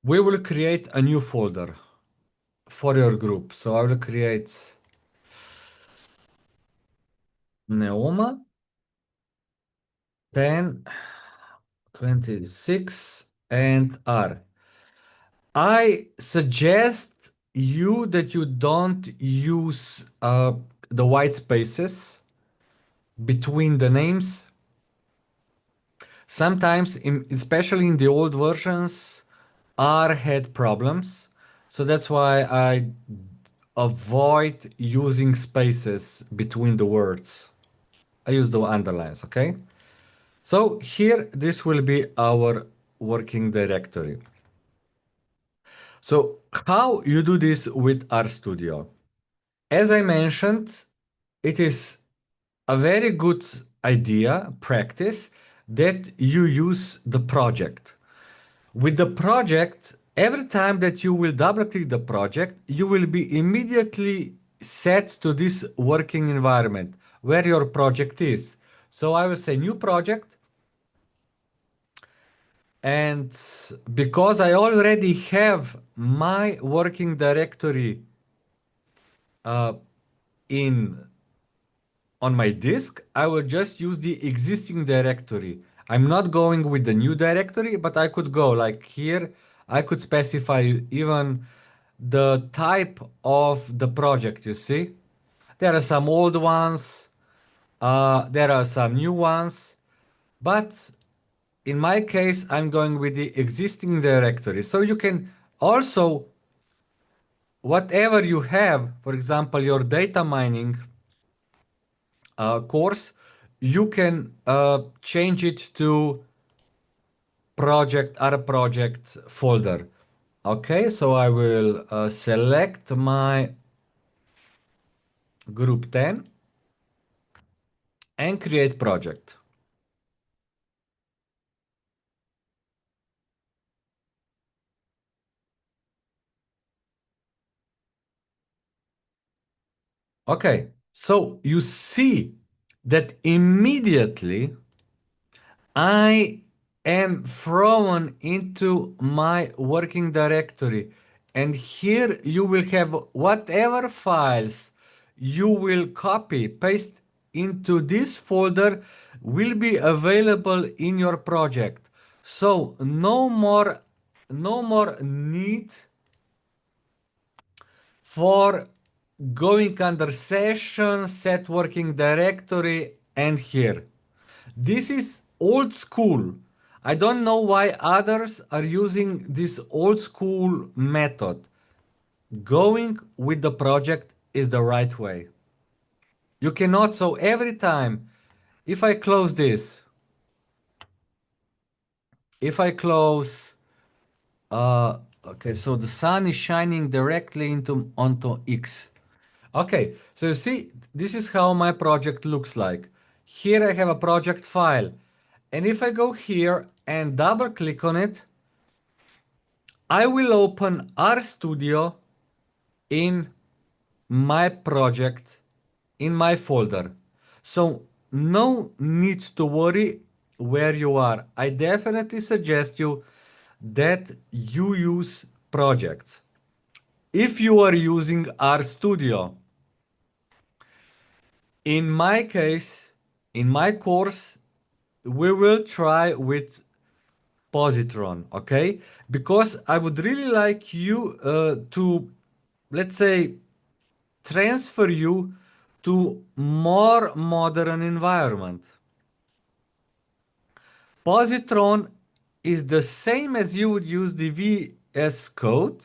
We will create a new folder for your group. So I will create Neoma 10, 26, and R. I suggest you that you don't use the white spaces between the names. Sometimes, especially in the old versions, R had problems. So that's why I avoid using spaces between the words. I use the underlines, okay? So here, this will be our working directory. So how you do this with RStudio? As I mentioned, it is a very good idea, practice, that you use the project. With the project, every time that you will double click the project, you will be immediately set to this working environment where your project is. So I will say new project. And because I already have my working directory uh, in on my disk, I will just use the existing directory. I'm not going with the new directory, but I could go like here. I could specify even the type of the project, you see. There are some old ones, there are some new ones, but in my case, I'm going with the existing directory. So you can also, whatever you have, for example, your data mining course, you can change it to project or project folder. Okay, so I will select my group 10 and create project. Okay, so you see that immediately I am thrown into my working directory, and here you will have whatever files you will copy, paste into this folder will be available in your project. So no more need for going under session, set working directory, and here. This is old school. I don't know why others are using this old school method. Going with the project is the right way. You cannot, so every time, if I close this, if I close, okay, so the sun is shining directly onto X. Okay, so you see, this is how my project looks like. Here I have a project file. And if I go here and double click on it, I will open RStudio in my project, in my folder. So no need to worry where you are. I definitely suggest you that you use projects. If you are using RStudio, in my case, in my course, we will try with positron, okay? Because I would really like you to, let's say, transfer you to more modern environment. Positron is the same as you would use the VS Code,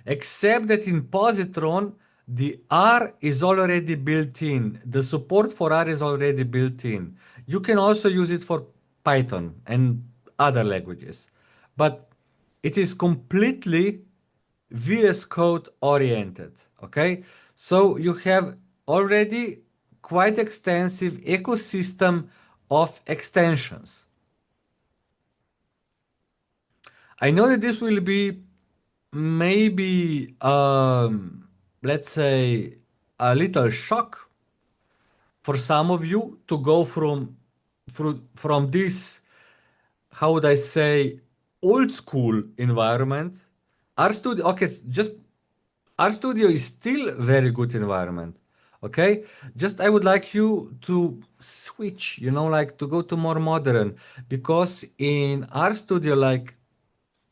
except that in positron the R is already built in. The support for R is already built in. You can also use it for Python and other languages, but it is completely VS Code oriented. Okay, so you have already quite extensive ecosystem of extensions. I know that this will be maybe let's say a little shock for some of you to go from this, how would I say, old school environment. RStudio, okay, just RStudio is still very good environment. Okay, just I would like you to switch, like to go to more modern, because in RStudio, like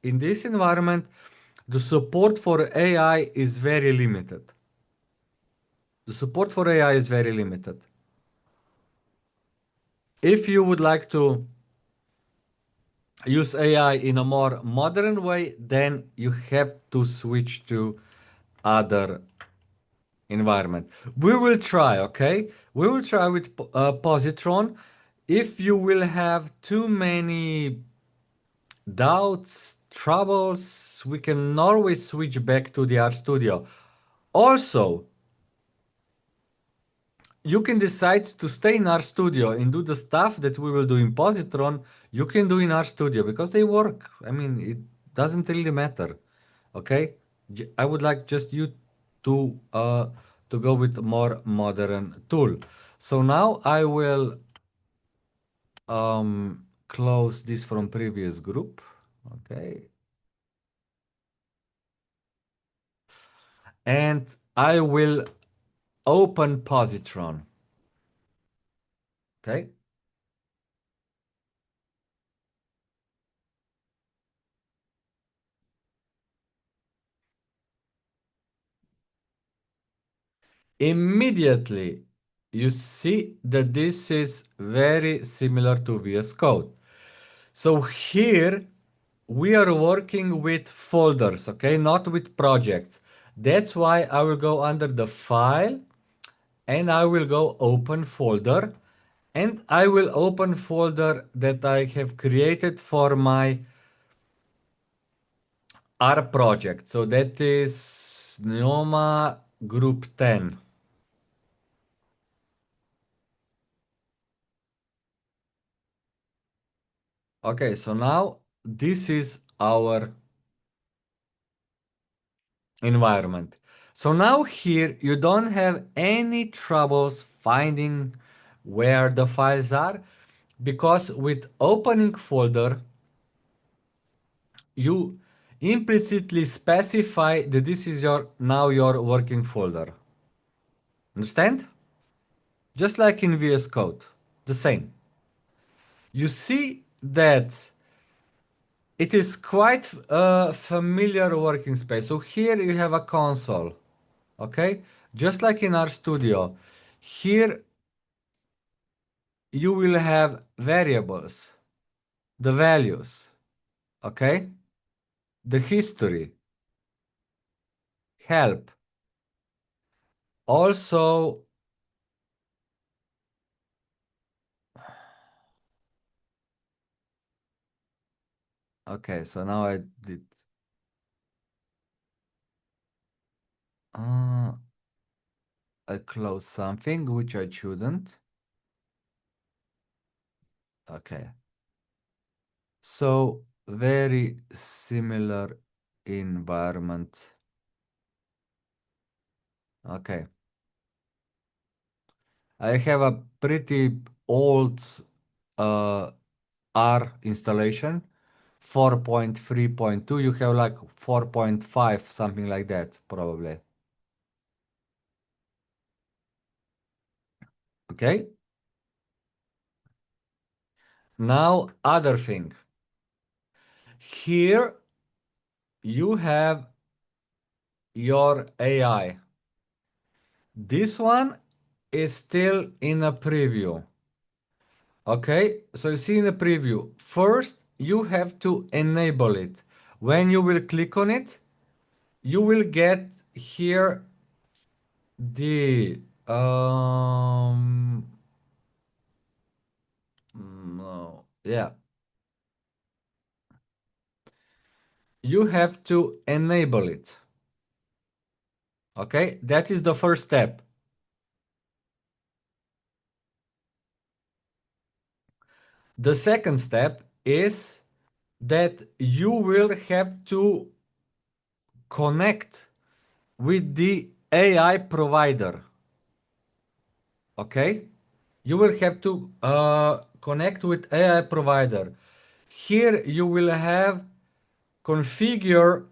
in this environment, the support for AI is very limited. The support for AI is very limited. If you would like to use AI in a more modern way, then you have to switch to other environment. We will try, okay? We will try with Positron. If you will have too many doubts, troubles, we can always switch back to the RStudio. Also, you can decide to stay in RStudio and do the stuff that we will do in Positron. You can do in RStudio because they work. I mean, it doesn't really matter. Okay? I would like just you to uh to go with a more modern tool. So now I will close this from previous group. Okay. And I will open Positron. Okay. Immediately, you see that this is very similar to VS Code. So here we are working with folders, okay, not with projects. That's why I will go under the file and I will go open folder, and I will open folder that I have created for my R project. So that is Neoma group 10. Okay, so now this is our environment. So now here you don't have any troubles finding where the files are, because with opening folder you implicitly specify that this is your now your working folder. Understand? Just like in VS Code, the same. You see that it is quite a familiar working space. So here you have a console, okay? Just like in RStudio. Here you will have variables, the values, okay? The history, help. Also, okay, so now I did, uh, I closed something which I shouldn't. Okay, so very similar environment. Okay, I have a pretty old uh, R installation, 4.3.2. You have like 4.5, something like that, probably. Okay. Now, other thing. Here you have your AI. This one is still in a preview. Okay, so you see in the preview, first you have to enable it. When you will click on it, you will get here the no, yeah, you have to enable it. Okay, that is the first step. The second step is that you will have to connect with the AI provider. Okay, you will have to connect with AI provider. Here you will have configure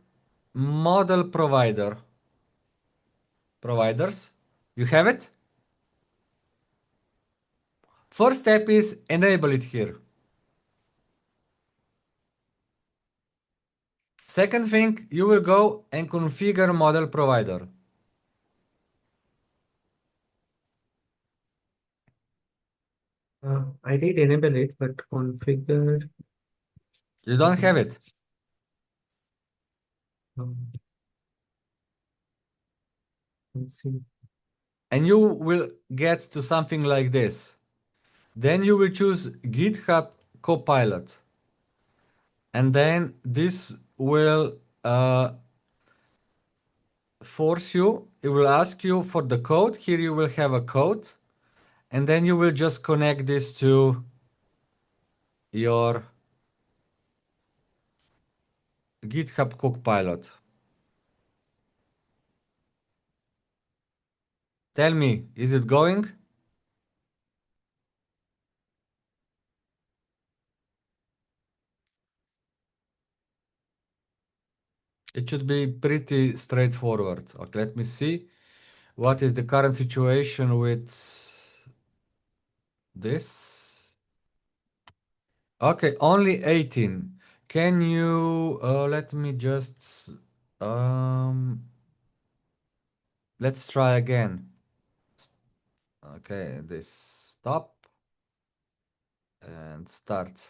model providers. You have it? First step is enable it here. Second thing, you will go and configure model provider. I did enable it, but configure. You don't have it. Um, let's see. And you will get to something like this. Then you will choose GitHub Copilot. And then this will force you, it will ask you for the code. Here you will have a code. And then you will just connect this to your GitHub Copilot. Tell me, is it going? It should be pretty straightforward. Okay, let me see. What is the current situation with this? Okay, only 18. Can you let me just let's try again. Okay, this stop and start.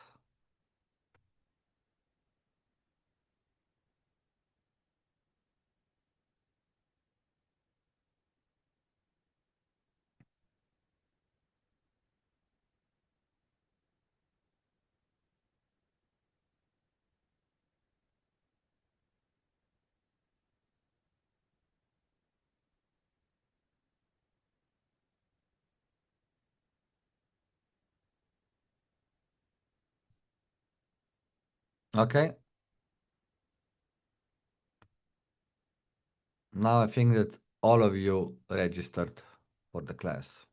Okay. Now I think that all of you registered for the class.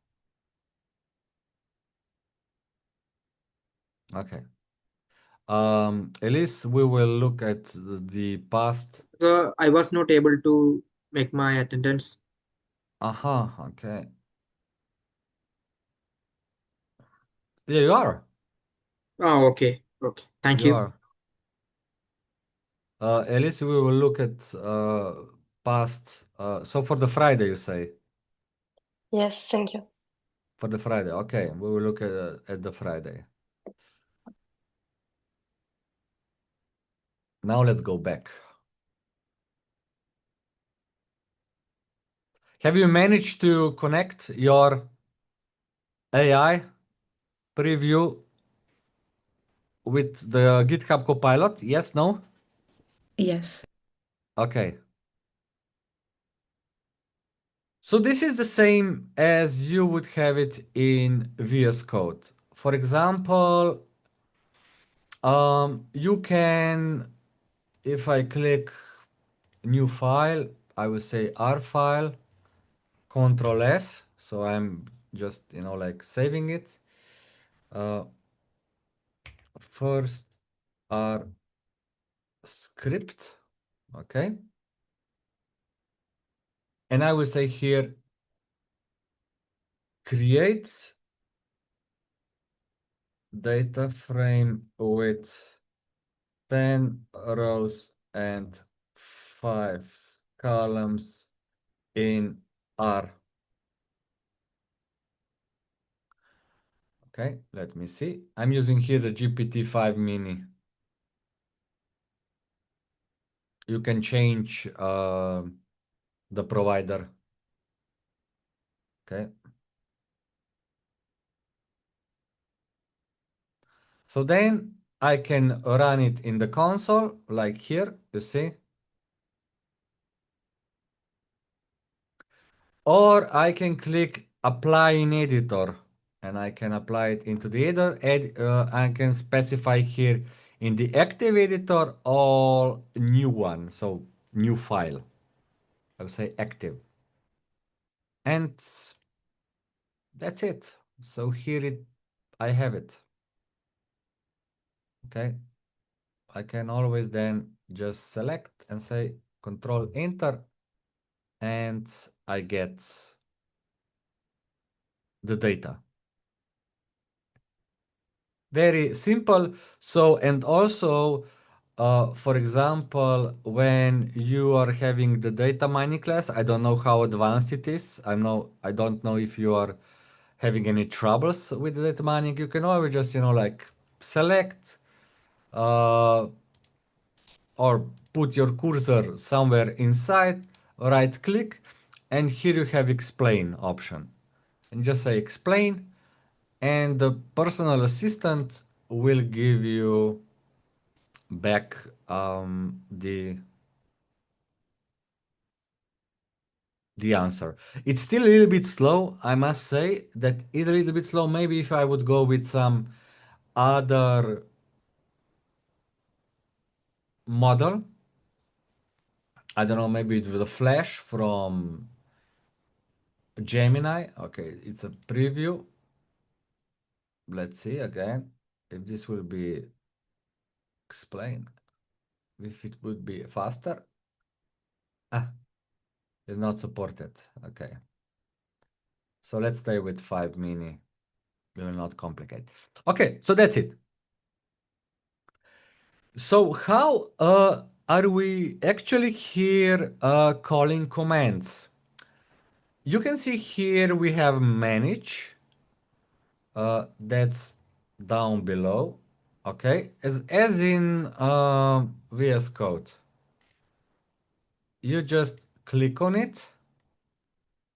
Okay. Elise, we will look at the past. I was not able to make my attendance. Uh-huh, okay. Yeah, you are. Oh, okay. Okay. Thank You you. are. Elise, we will look at past. So for the Friday, you say? Yes, thank you. For the Friday. Okay, we will look at the Friday. Now let's go back. Have you managed to connect your AI preview with the GitHub Copilot? Yes, no? Yes. Okay. So this is the same as you would have it in VS Code. For example, you can, if I click new file, I will say R file, Control S. So I'm just, like saving it. First R script, okay? And I will say here, create data frame with 10 rows and 5 columns in R. Okay, let me see. I'm using here the GPT-5 mini. You can change the provider. Okay. So then I can run it in the console, like here, you see. Or I can click apply in editor and I can apply it into the editor. I can specify here in the active editor all new one, so new file. I'll say active. And that's it. So here I have it. Okay. I can always then just select and say Control Enter, and I get the data. Very simple. So, and also, for example, when you are having the data mining class, I don't know how advanced it is. I don't know if you are having any troubles with the data mining. You can always just, like select, uh, or put your cursor somewhere inside, right click, and here you have explain option. And just say explain, and the personal assistant will give you back the answer. It's still a little bit slow, I must say. That is a little bit slow. Maybe if I would go with some other model, I don't know, maybe with the Flash from Gemini. Okay, it's a preview. Let's see again if this will be explained. If it would be faster. Ah, it's not supported. Okay. So let's stay with 5 mini. We will not complicate. Okay, so that's it. So how are we actually here calling commands? You can see here we have manage. That's down below. Okay, as in VS Code. You just click on it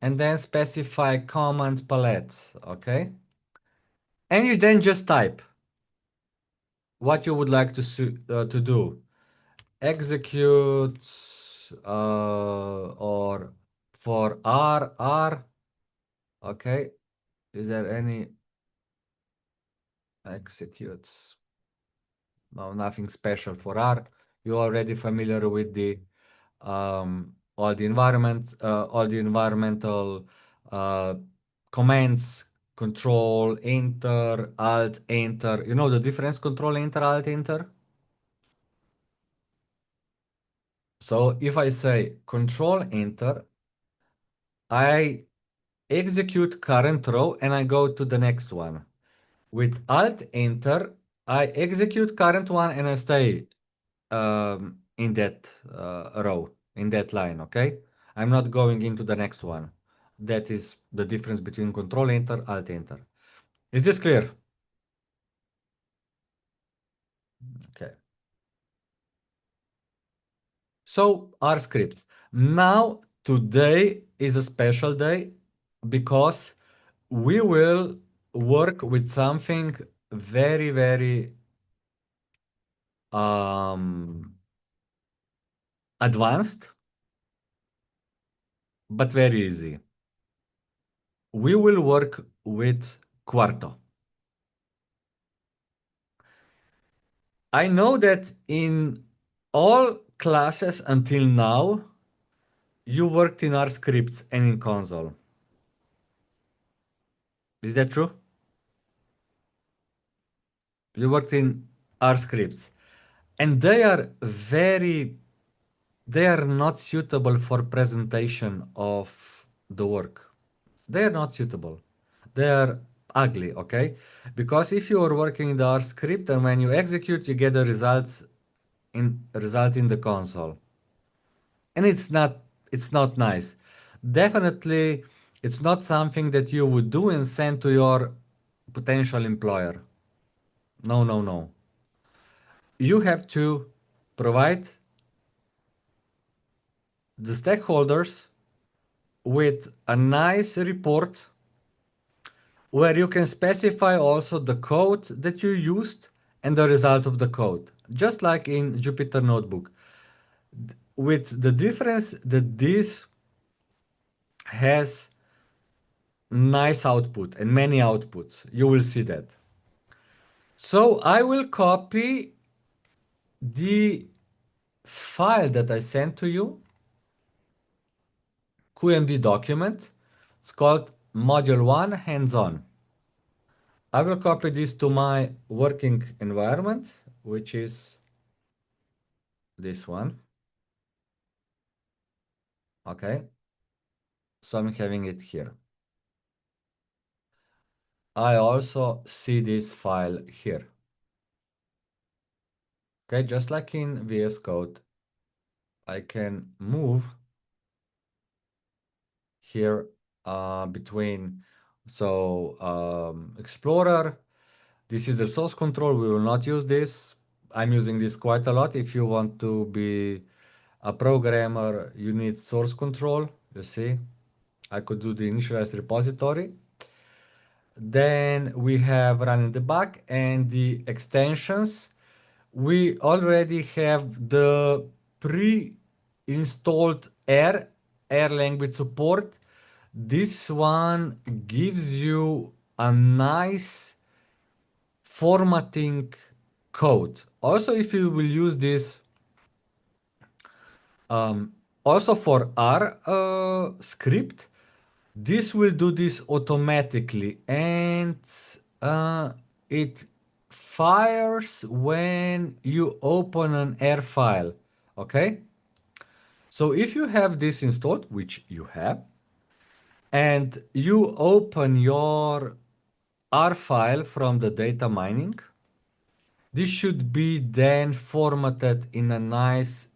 and then specify command palette. Okay, and you then just type what you would like to do. Execute or for R. Okay, is there any executes? No, nothing special for R. You're already familiar with the all the all the environmental uh, commands. Control Enter, Alt Enter. You know the difference? Control Enter, Alt Enter. So if I say Control Enter, I execute current row and I go to the next one. With Alt Enter, I execute current one and I stay in that row, in that line, okay? I'm not going into the next one. That is the difference between Control Enter, Alt Enter. Is this clear? Okay. So R scripts. Now, today is a special day because we will work with something very, very advanced, but very easy. We will work with Quarto. I know that in all classes until now, you worked in R scripts and in console. Is that true? You worked in R scripts, and they are not suitable for presentation of the work. They are not suitable. They are ugly, okay? Because if you are working in the R script and when you execute, you get the result in the console. And it's not nice. Definitely it's not something that you would do and send to your potential employer. No, no, no. You have to provide the stakeholders with a nice report where you can specify also the code that you used and the result of the code, just like in Jupyter Notebook, with the difference that this has nice output and many outputs. You will see that. So I will copy the file that I sent to you, QMD document. It's called Module 1 Hands-On. I will copy this to my working environment, which is this one. Okay. So I'm having it here. I also see this file here. Okay, just like in VS Code, I can move here between. So Explorer, this is the source control. We will not use this. I'm using this quite a lot. If you want to be a programmer, you need source control. You see, I could do the initialize repository. Then we have running debug and the extensions. We already have the pre-installed R language support. This one gives you a nice formatting code. Also, if you will use this also for R script, this will do this automatically and it fires when you open an R file. Okay? So if you have this installed, which you have, and you open your R file from the data mining, this should be then formatted in a nice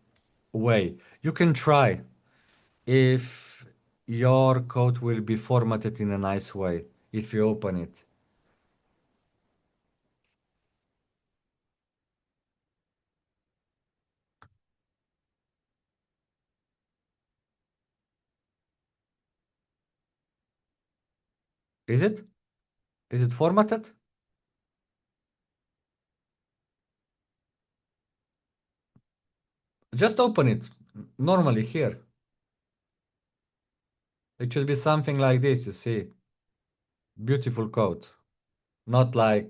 way. You can try if your code will be formatted in a nice way if you open it. Is it? Is it formatted? Just open it normally here. It should be something like this, you see. Beautiful code. Not uh,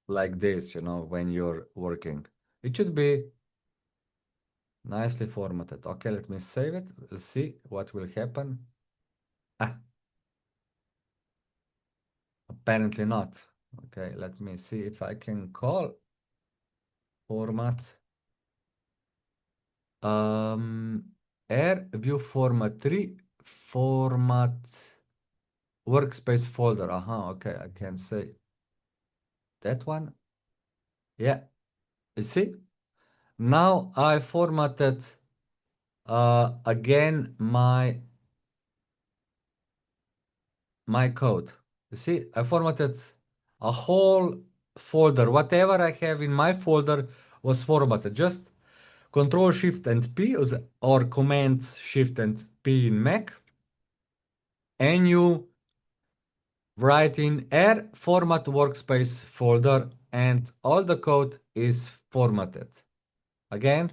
like this, when you're working. It should be nicely formatted. Okay, let me save it. We'll see what will happen. Ah, apparently not. Okay, let me see if I can call format. R view format 3 format workspace folder. Okay, I can say that one. Yeah, you see? Now I formatted again my code. You see, I formatted a whole folder. Whatever I have in my folder was formatted. Just Control Shift and P or Command Shift and P in Mac, and you write in R format workspace folder, and all the code is formatted. Again,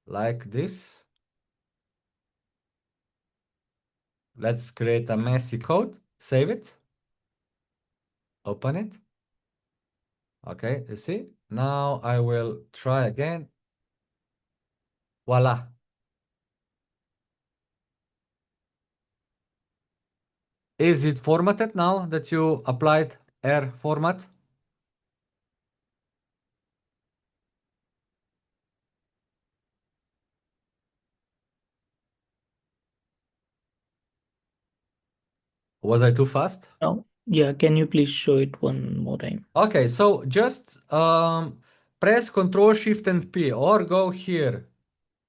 like this. Let's create a messy code, save it, open it. Okay, you see? Now I will try again. Voila. Is it formatted now that you applied R format? Was I too fast? Oh, yeah. Can you please show it one more time? Okay, so just press Control Shift and P or go here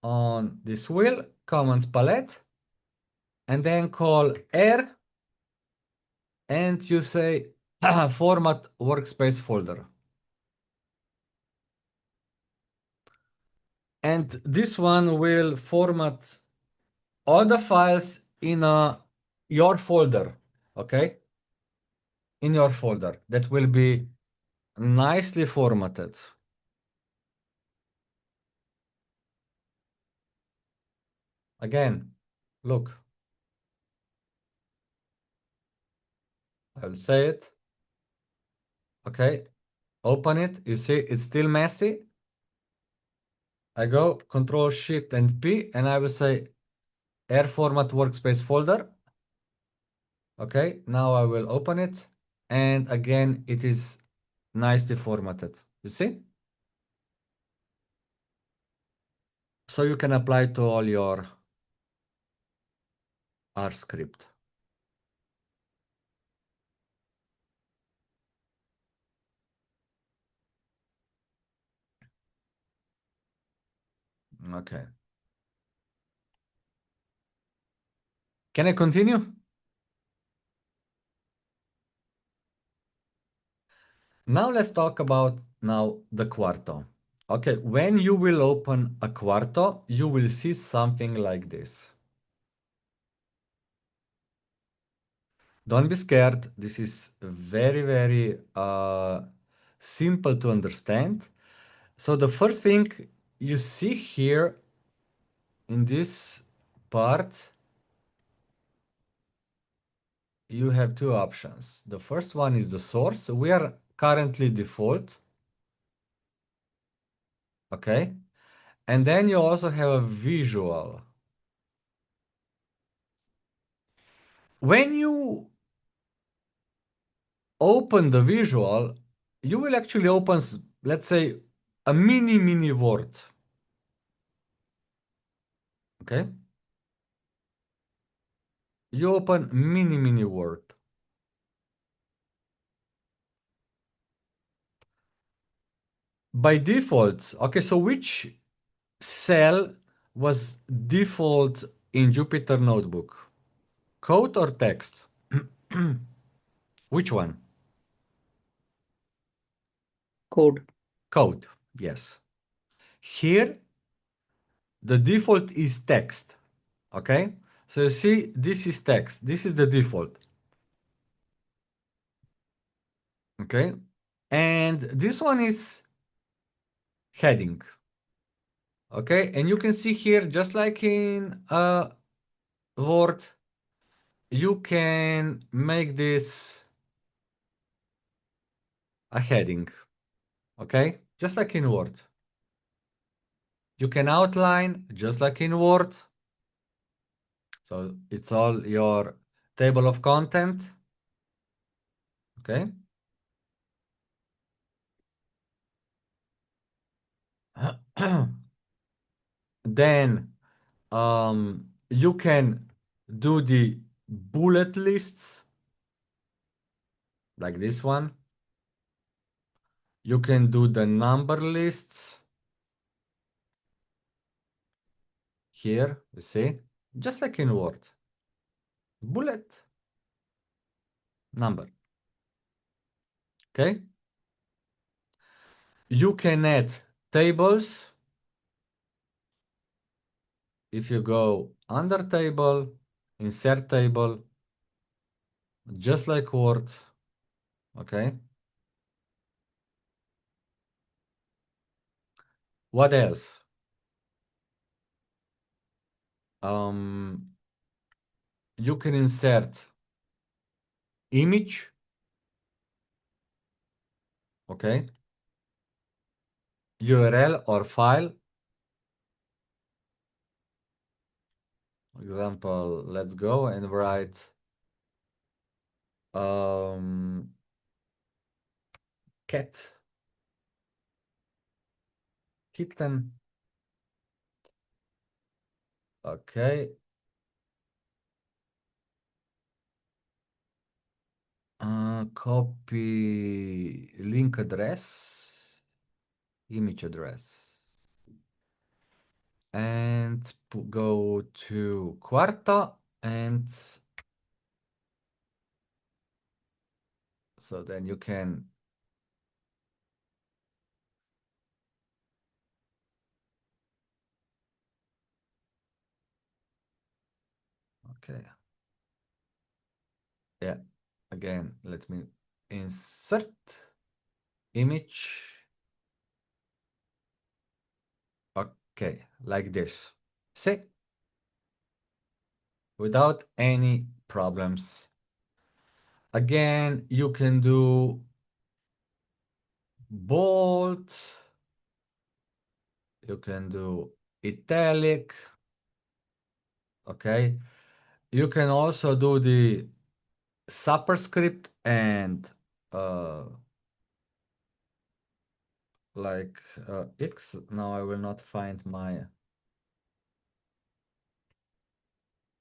on this wheel, Commands palette, and then call R, and you say format workspace folder. And this one will format all the files in your folder, okay? In your folder that will be nicely formatted. Again, look. I'll say it. Okay, open it. You see it's still messy. I go Control Shift and P and I will say R format workspace folder. Okay, now I will open it and again it is nicely formatted. You see? So you can apply to all your R script. Okay. Can I continue? Now let's talk about now the Quarto. Okay, when you will open a Quarto, you will see something like this. Don't be scared. This is very simple to understand. So the first thing you see here in this part, you have two options. The first one is the source. We are currently default. Okay. And then you also have a visual. When you open the visual, you will actually open, let's say, a mini word. Okay. You open mini word. By default, okay, so which cell was default in Jupyter Notebook? Code or text? Which one? Code. Code, yes. Here, the default is text, okay? So you see, this is text. This is the default, okay? And this one is heading, okay? And you can see here, just like in Word, you can make this a heading, okay? Just like in Word. You can outline just like in Word. So it's all your table of content, okay? Then you can do the bullet lists like this one. You can do the number lists here, you see, just like in Word. Bullet, number, okay? You can add tables. If you go under table, insert table, just like Word, okay? What else? You can insert image, okay? URL or file. Example, let's go and write cat, kitten, okay. Copy link address, image address, and go to Quarto, and so then you can okay. Yeah, again, let me insert image. Okay, like this. See? Without any problems. Again, you can do bold. You can do italic. Okay. You can also do the superscript and like X. Now I will not find my.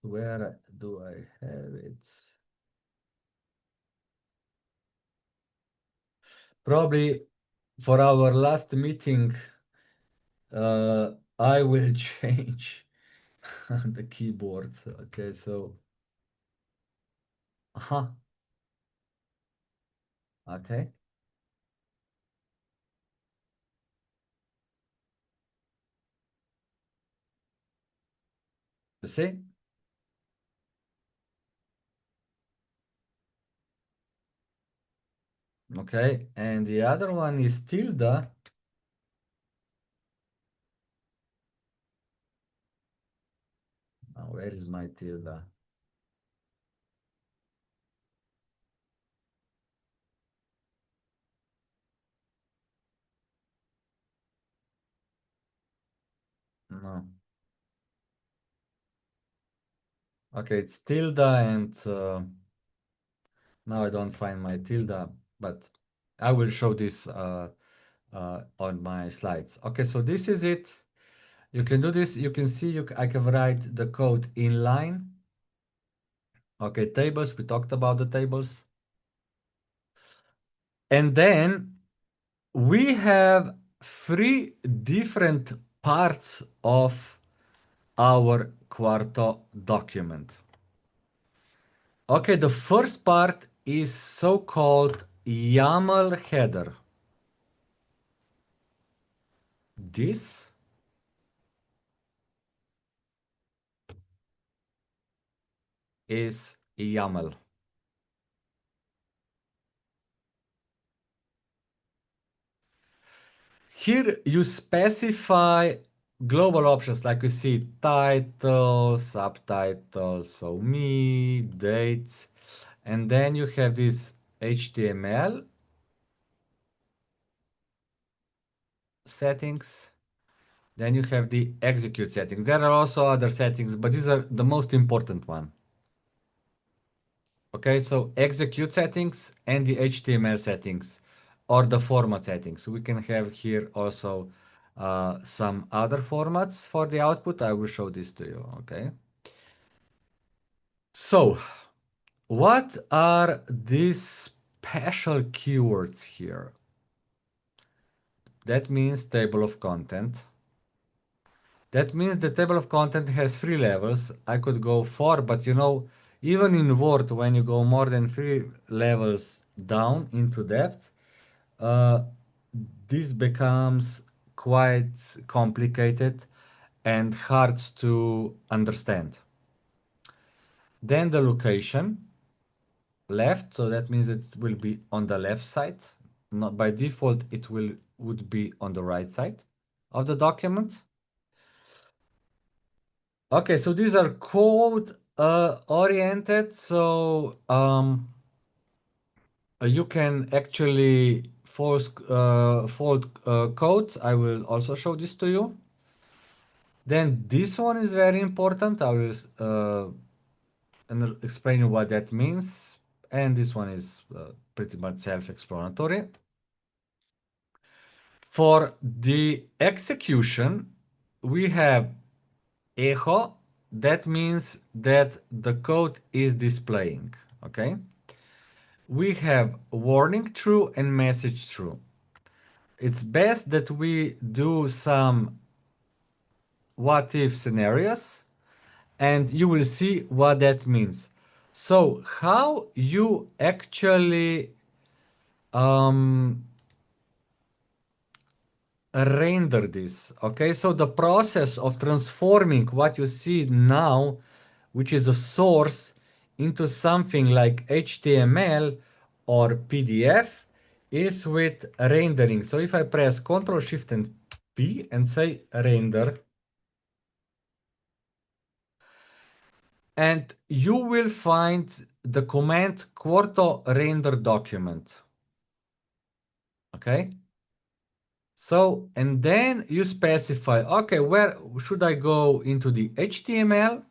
Where do I have it? Probably for our last meeting, I will change the keyboard. Okay, so. Uh-huh. Okay. You see? Okay, and the other one is tilde. Now, where is my tilde? No. Okay, it's tilde, and now I don't find my tilde, but I will show this on my slides. Okay, so this is it. You can do this. You can see I can write the code in line. Okay, tables. We talked about the tables. And then we have three different parts of our Quarto document. Okay, the first part is so-called YAML header. This is YAML. Here you specify global options like you see title, subtitle, so me, date, and then you have this HTML settings. Then you have the execute settings. There are also other settings, but these are the most important one. Okay, so execute settings and the HTML settings or the format settings. We can have here also some other formats for the output. I will show this to you, okay? So, what are these special keywords here? That means table of content. That means the table of content has three levels. I could go four, but you know, even in Word, when you go more than three levels down into depth, uh, this becomes quite complicated and hard to understand. Then the location, left, so that means it will be on the left side. Not by default, it would be on the right side of the document. Okay, so these are code oriented, so you can actually fold code. I will also show this to you. Then this one is very important. I will explain you what that means. And this one is pretty much self-explanatory. For the execution, we have echo. That means that the code is displaying, okay? We have warning true and message true. It's best that we do some what if scenarios and you will see what that means. So how you actually render this. Okay, so the process of transforming what you see now, which is a source, into something like HTML or PDF is with rendering. So if I press Ctrl Shift and P and say render, and you will find the command Quarto render document. Okay. So, and then you specify, okay, where should I go into the HTML?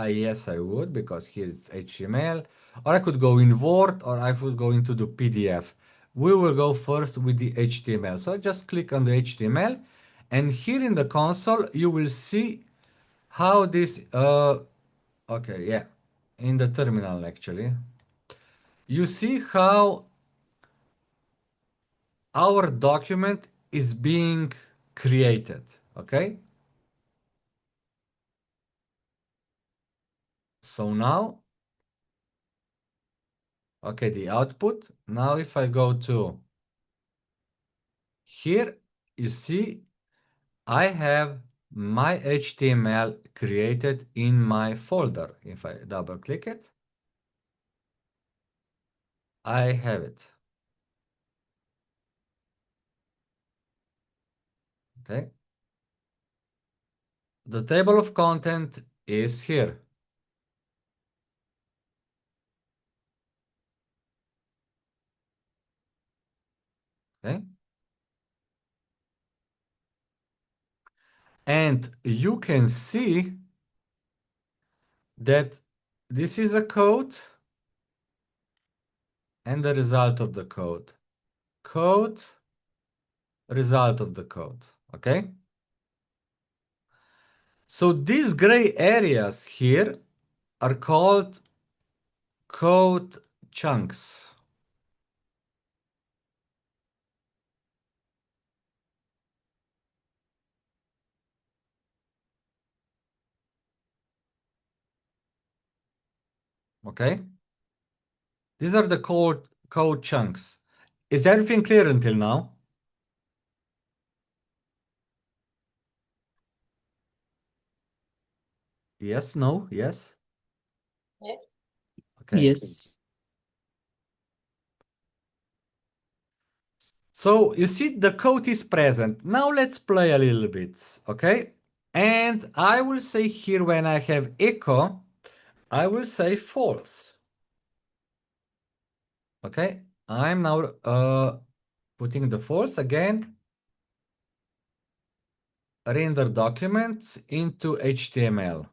Yes, I would, because here it's HTML. Or I could go in Word, or I could go into the PDF. we will go first with the HTML. So just click on the HTML, and here in the console, you will see how this, okay, yeah, in the terminal actually. You see how our document is being created, okay? So now, okay, the output. Now if I go to here, you see I have my HTML created in my folder. If I double click it, I have it. Okay. The table of content is here. Okay. And you can see that this is a code and the result of the code. Code, result of the code. Okay. So these gray areas here are called code chunks. Okay. These are the code chunks. Is everything clear until now? Yes, no, yes. Yes. Okay. Yes. So you see the code is present. Now let's play a little bit, okay? And I will say here when I have echo, I will say false. Okay, I'm now putting the false again. Render documents into HTML.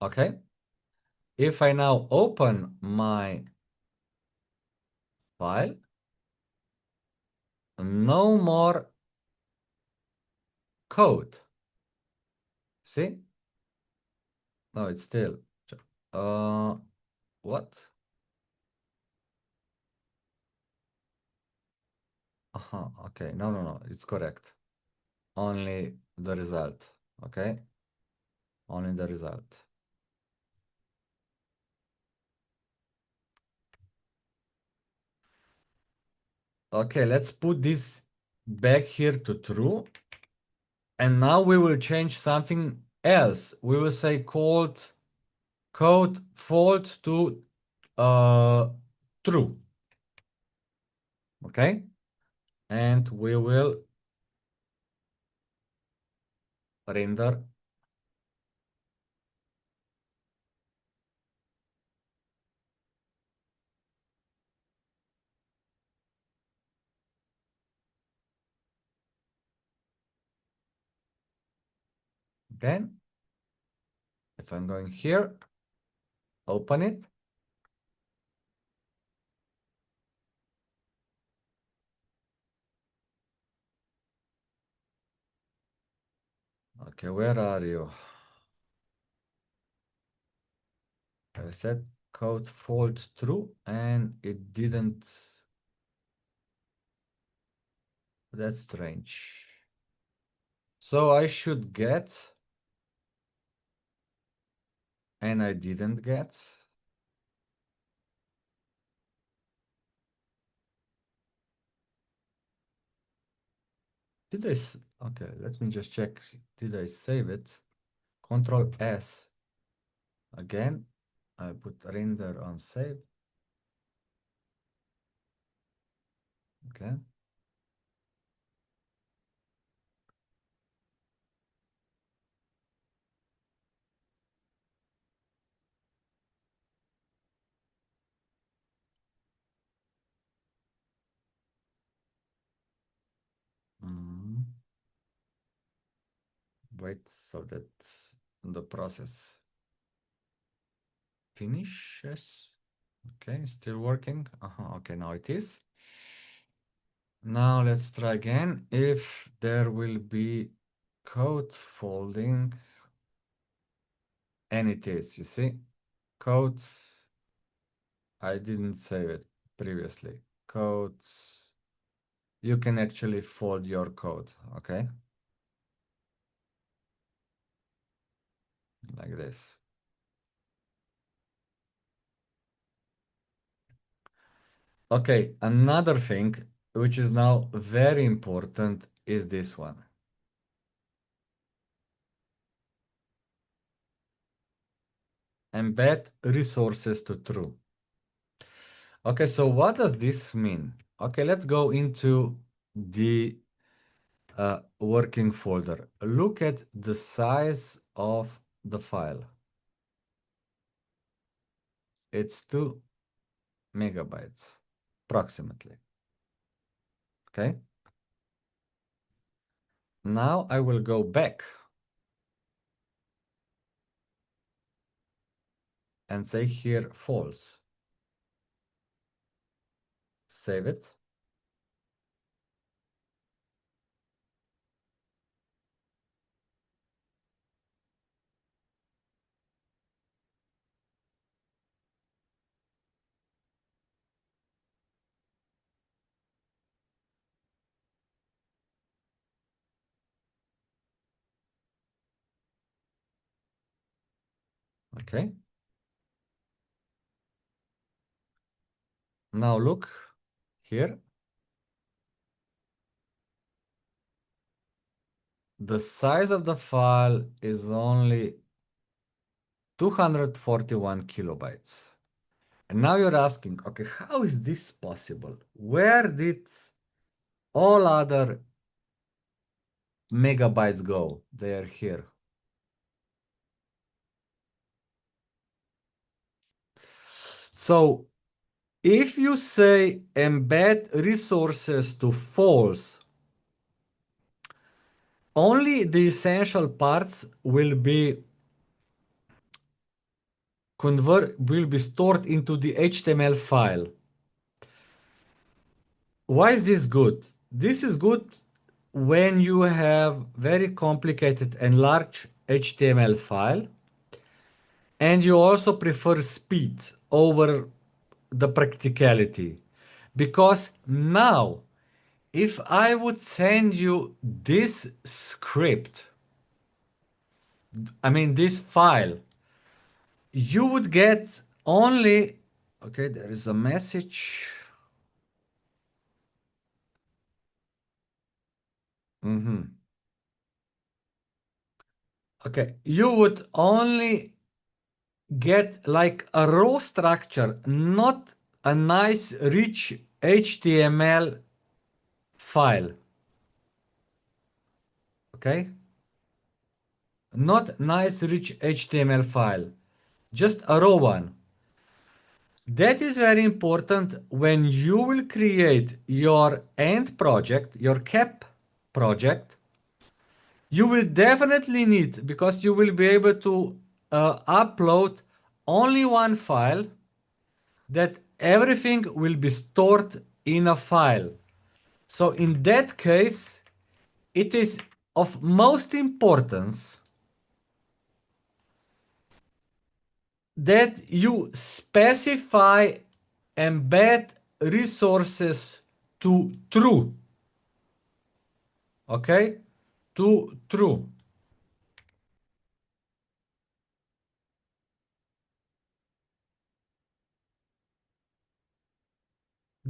Okay. If I now open my file, no more code. See? No, it's still. What? Okay. No. It's correct. Only the result. Okay. Only the result. Okay, let's put this back here to true. And now we will change something else. We will say code false to true. Okay. And we will render. Then, if I'm going here, open it. Okay, where are you? I said code false true and it didn't. That's strange. So I should get, and I didn't get. Okay, let me just check. Did I save it? Control S. Again, I put render on save. Okay. wait so that the process finishes. Okay, still working. Okay, now it is. Now let's try again if there will be code folding, and it is, you see, code. I didn't save it previously. Codes. You can actually fold your code, okay? Like this. Okay, another thing which is now very important is this one. Embed resources to true. Okay, so what does this mean? Okay, let's go into the working folder. Look at the size of the file. It's 2 megabytes, approximately. Okay. Now I will go back and say here false. Save it. Okay. Now look here. The size of the file is only 241 kilobytes. And now you're asking, okay, how is this possible? Where did all other megabytes go? They are here. So if you say embed resources to false, only the essential parts will be stored into the HTML file. Why is this good? This is good when you have very complicated and large HTML file, and you also prefer speed over the practicality. Because now, if I would send you this script, I mean this file, you would get only, okay, there is a message. Okay, you would only get like a raw structure, not a nice rich HTML file. Okay? Not nice rich HTML file, just a raw one. That is very important when you will create your end project, your CAP project. You will definitely need, because you will be able to upload only one file, that everything will be stored in a file. So in that case, it is of most importance that you specify embed resources to true. Okay? To true.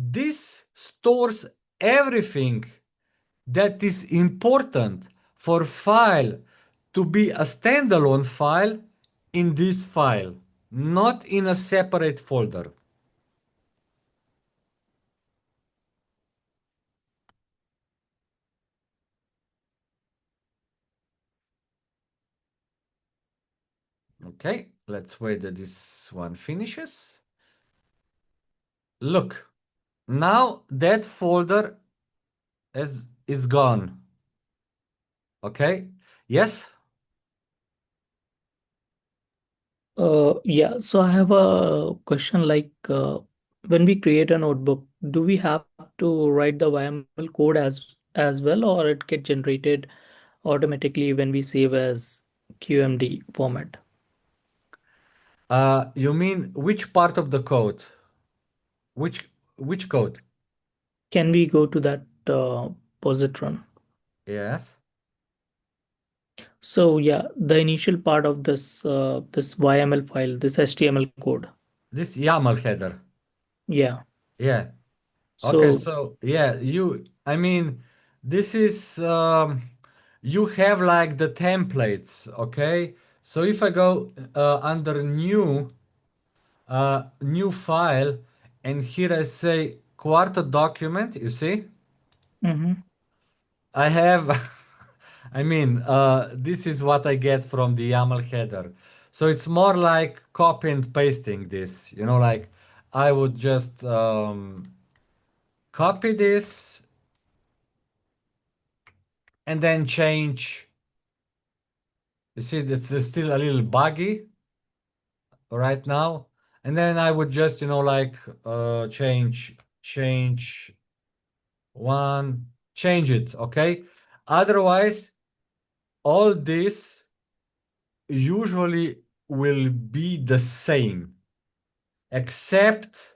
This stores everything that is important for file to be a standalone file in this file, not in a separate folder. Okay, let's wait that this one finishes. Look, now that folder is gone. Okay, yes, Yeah, so I have a question like when we create a notebook, do we have to write the YAML code as well, or it get generated automatically when we save as QMD format? You mean which part of the code? Which code? Can we go to that positron? Yes. So yeah, the initial part of this YML file, this HTML code. This YAML header. Yeah. Yeah. Okay, So so yeah, I mean, this is you have like the templates, okay? So if I go under new file, and here I say Quarto document, you see? mhm. I have, I mean, this is what I get from the YAML header. So it's more like copy and pasting this, like I would just copy this and then change. You see, it's still a little buggy right now. And then I would just, like change one, change it, okay? Otherwise, all this usually will be the same, except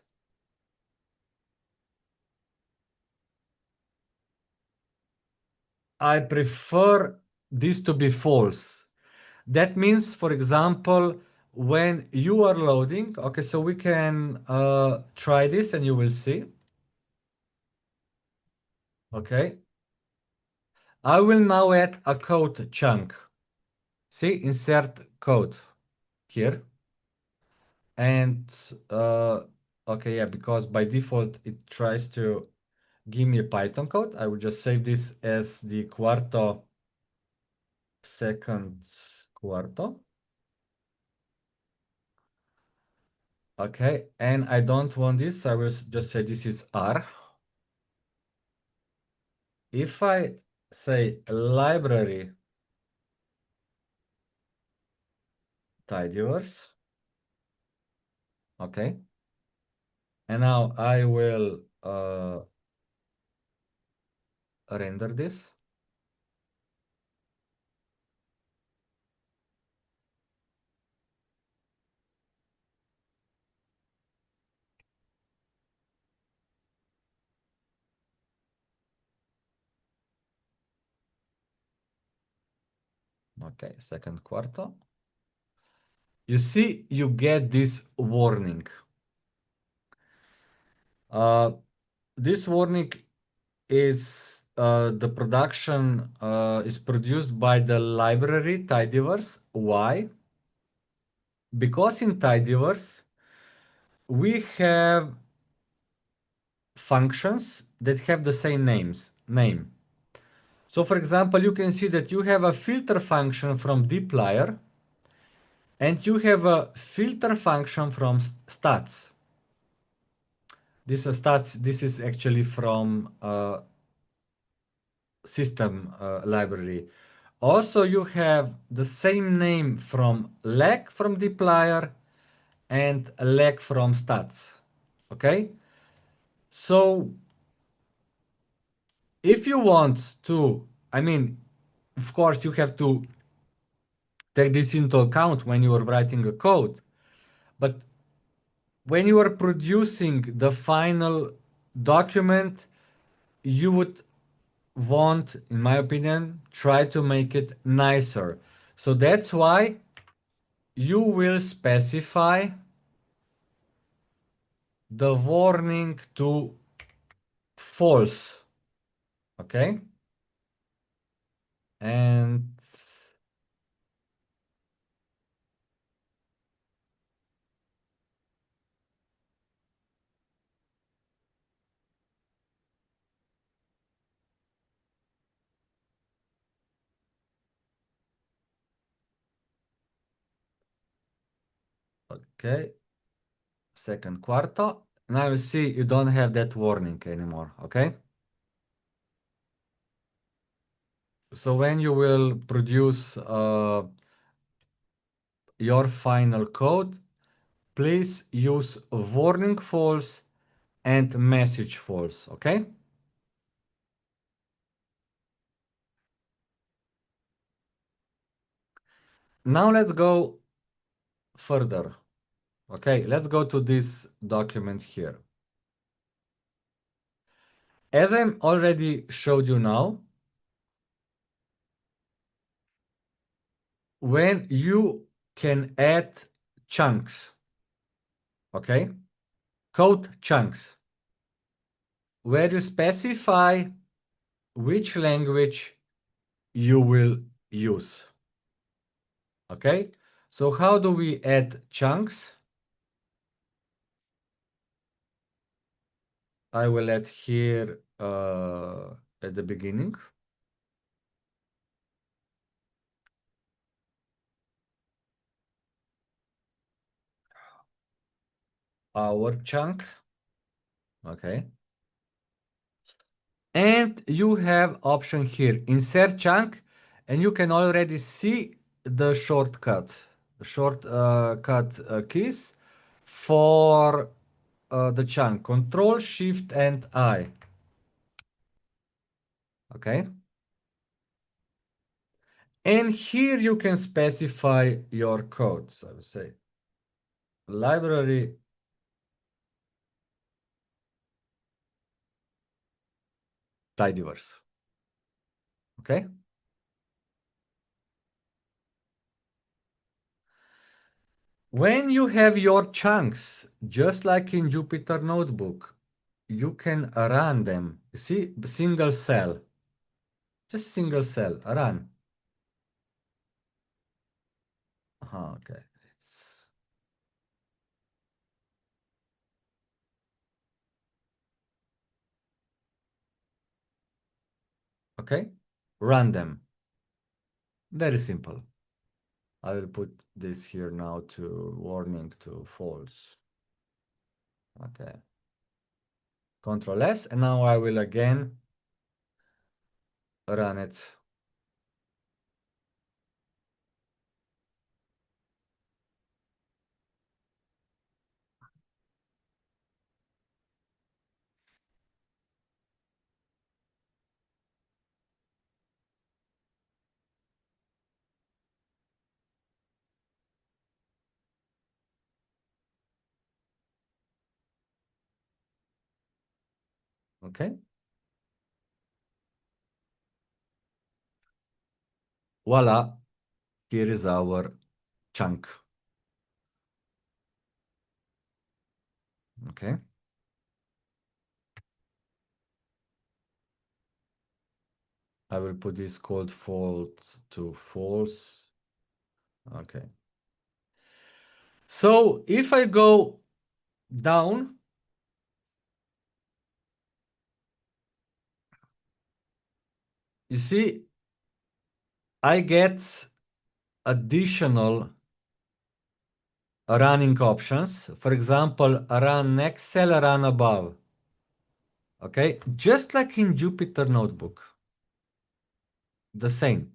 I prefer this to be false. That means, for example, when you are loading, okay, so we can try this and you will see. Okay. I will now add a code chunk. See, insert code here. And okay, yeah, because by default it tries to give me a Python code. I will just save this as the quarto second quarto. Okay, and I don't want this. I will just say this is R. If I say library tidyverse, okay, and now I will render this. Okay, second quarter. You see, you get this warning. This warning is the production is produced by the library tidyverse. Why? Because in tidyverse we have functions that have the same name. So for example, you can see that you have a filter function from dplyr and you have a filter function from stats. This stats. This is actually from system library. Also, you have the same name from leg from dplyr and leg from stats. Okay, so if you want to, I mean, of course, you have to take this into account when you are writing a code, but when you are producing the final document, you would want, in my opinion, try to make it nicer. So that's why you will specify the warning to false. Okay? And okay, second quarter. Now you see you don't have that warning anymore. Okay? So when you will produce your final code, please use warning false and message false, okay? Now let's go further. Okay, let's go to this document here. As I already showed you now, when you can add chunks, okay, code chunks, where you specify which language you will use. Okay, so how do we add chunks? I will add here at the beginning. Our chunk, okay. And you have option here, insert chunk, and you can already see the shortcut, keys for the chunk, Control, Shift, and I. Okay. And here you can specify your code. So I would say library tidyverse. Okay. When you have your chunks, just like in Jupyter Notebook, you can run them. You see, single cell, just single cell, run. Okay. Okay, run them. Very simple. I will put this here now to warning to false. Okay. Control S, and now I will again run it. Okay. Voila, here is our chunk. Okay. I will put this called fault to false. Okay. So if I go down, you see, I get additional running options. For example, run next cell, run above. Okay, just like in Jupyter Notebook. The same.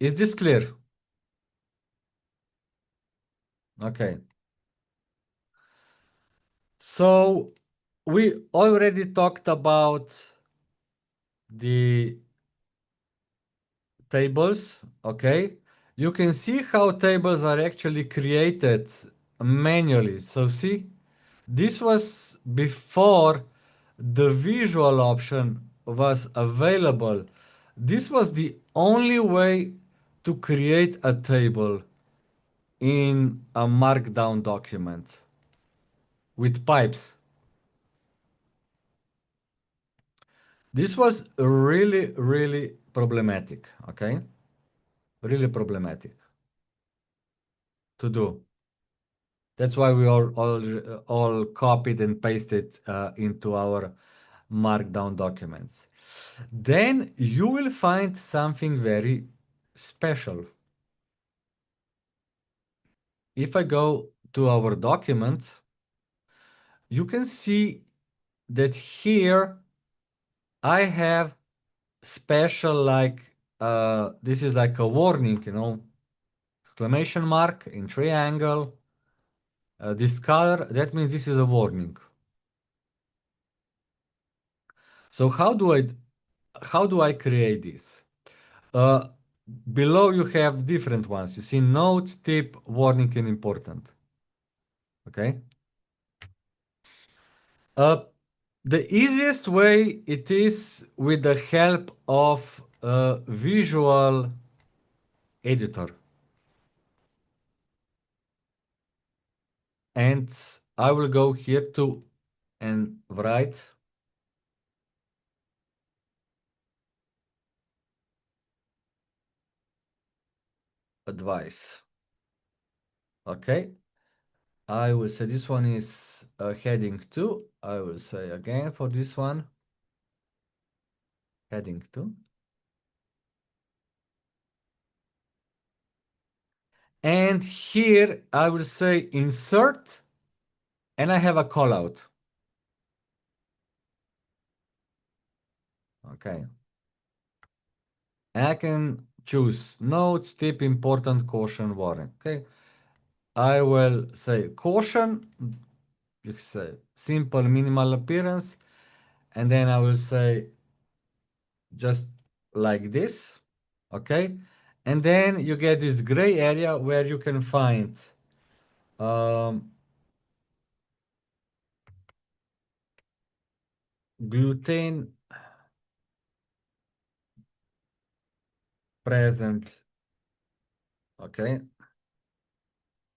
Is this clear? Okay. So we already talked about the tables, okay? You can see how tables are actually created manually. So see, this was before the visual option was available. This was the only way to create a table in a markdown document with pipes. This was really, really problematic, okay? Really problematic to do. That's why we all copied and pasted into our markdown documents. Then you will find something very special. If I go to our document, you can see that here I have special like this is like a warning, you know, exclamation mark in triangle. This color, that means this is a warning. So how do I create this? Uh, Below you have different ones. You see note, tip, warning, and important. Okay. Uh, the easiest way it is with the help of a visual editor. And I will go here to and write advice. Okay. I will say this one is heading 2. I will say again for this one, heading 2. And here I will say insert, and I have a callout. Okay. I can choose notes, tip, important, caution, warning. Okay. I will say caution, you say simple, minimal appearance, and then I will say just like this. Okay. And then you get this gray area where you can find gluten present. Okay.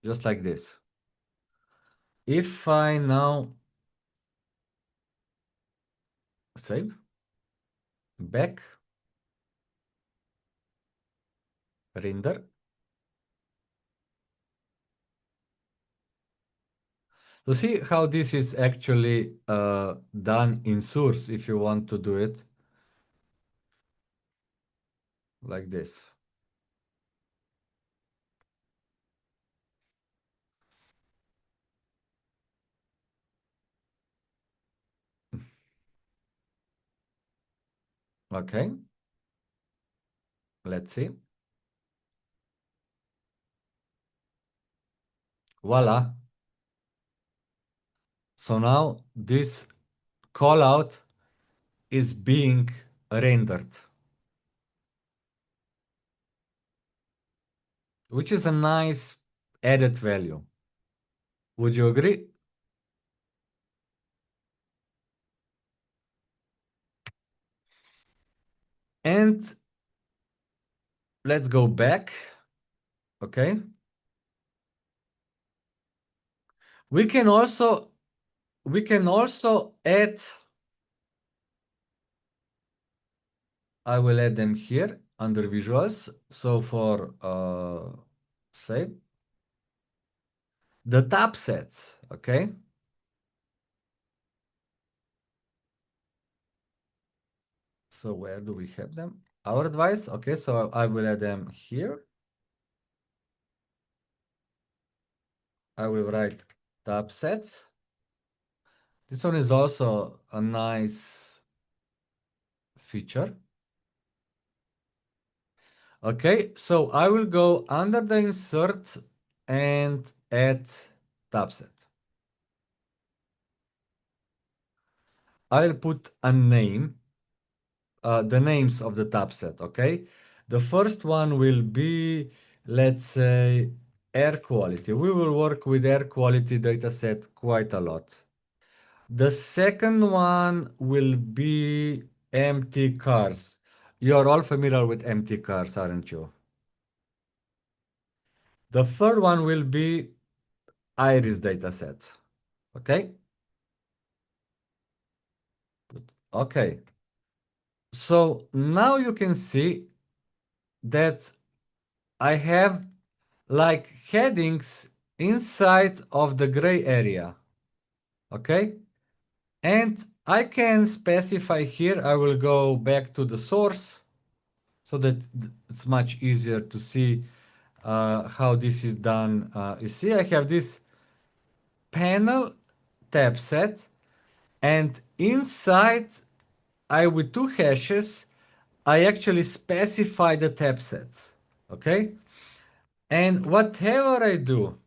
Just like this. If I now save, back, render. So see how this is actually done in source if you want to do it like this. Okay, let's see. Voila. So now this callout is being rendered, which is a nice added value. Would you agree? And let's go back. Okay. We can also add, I will add them here under visuals. So for say the tab sets, okay? So where do we have them? Our advice, okay, so I will add them here. I will write tab sets. This one is also a nice feature. Okay, so I will go under the insert and add tab set. I'll put a name, the names of the tab set, okay? The first one will be, let's say, air quality. We will work with air quality dataset quite a lot. The second one will be empty cars. You're all familiar with empty cars, aren't you? The third one will be iris dataset. Okay? Okay. So now you can see that I have like headings inside of the gray area. Okay? And I can specify here, I will go back to the source so that it's much easier to see how this is done. You see, I have this panel tab set, And inside, with two hashes, I actually specify the tab sets. Okay? And whatever I do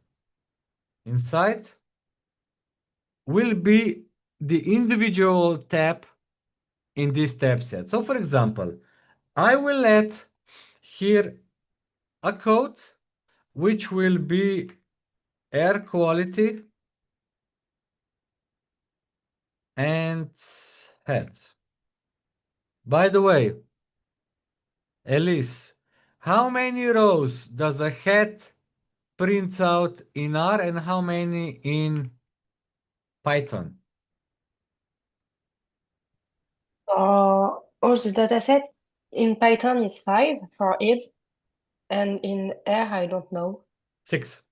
inside will be the individual tab in this tab set. So for example, I will add here a code which will be air quality and head. By the way, Elise, how many rows does a head print out in R and how many in Python? All the dataset in Python is 5 for it, and in R, I don't know. 6.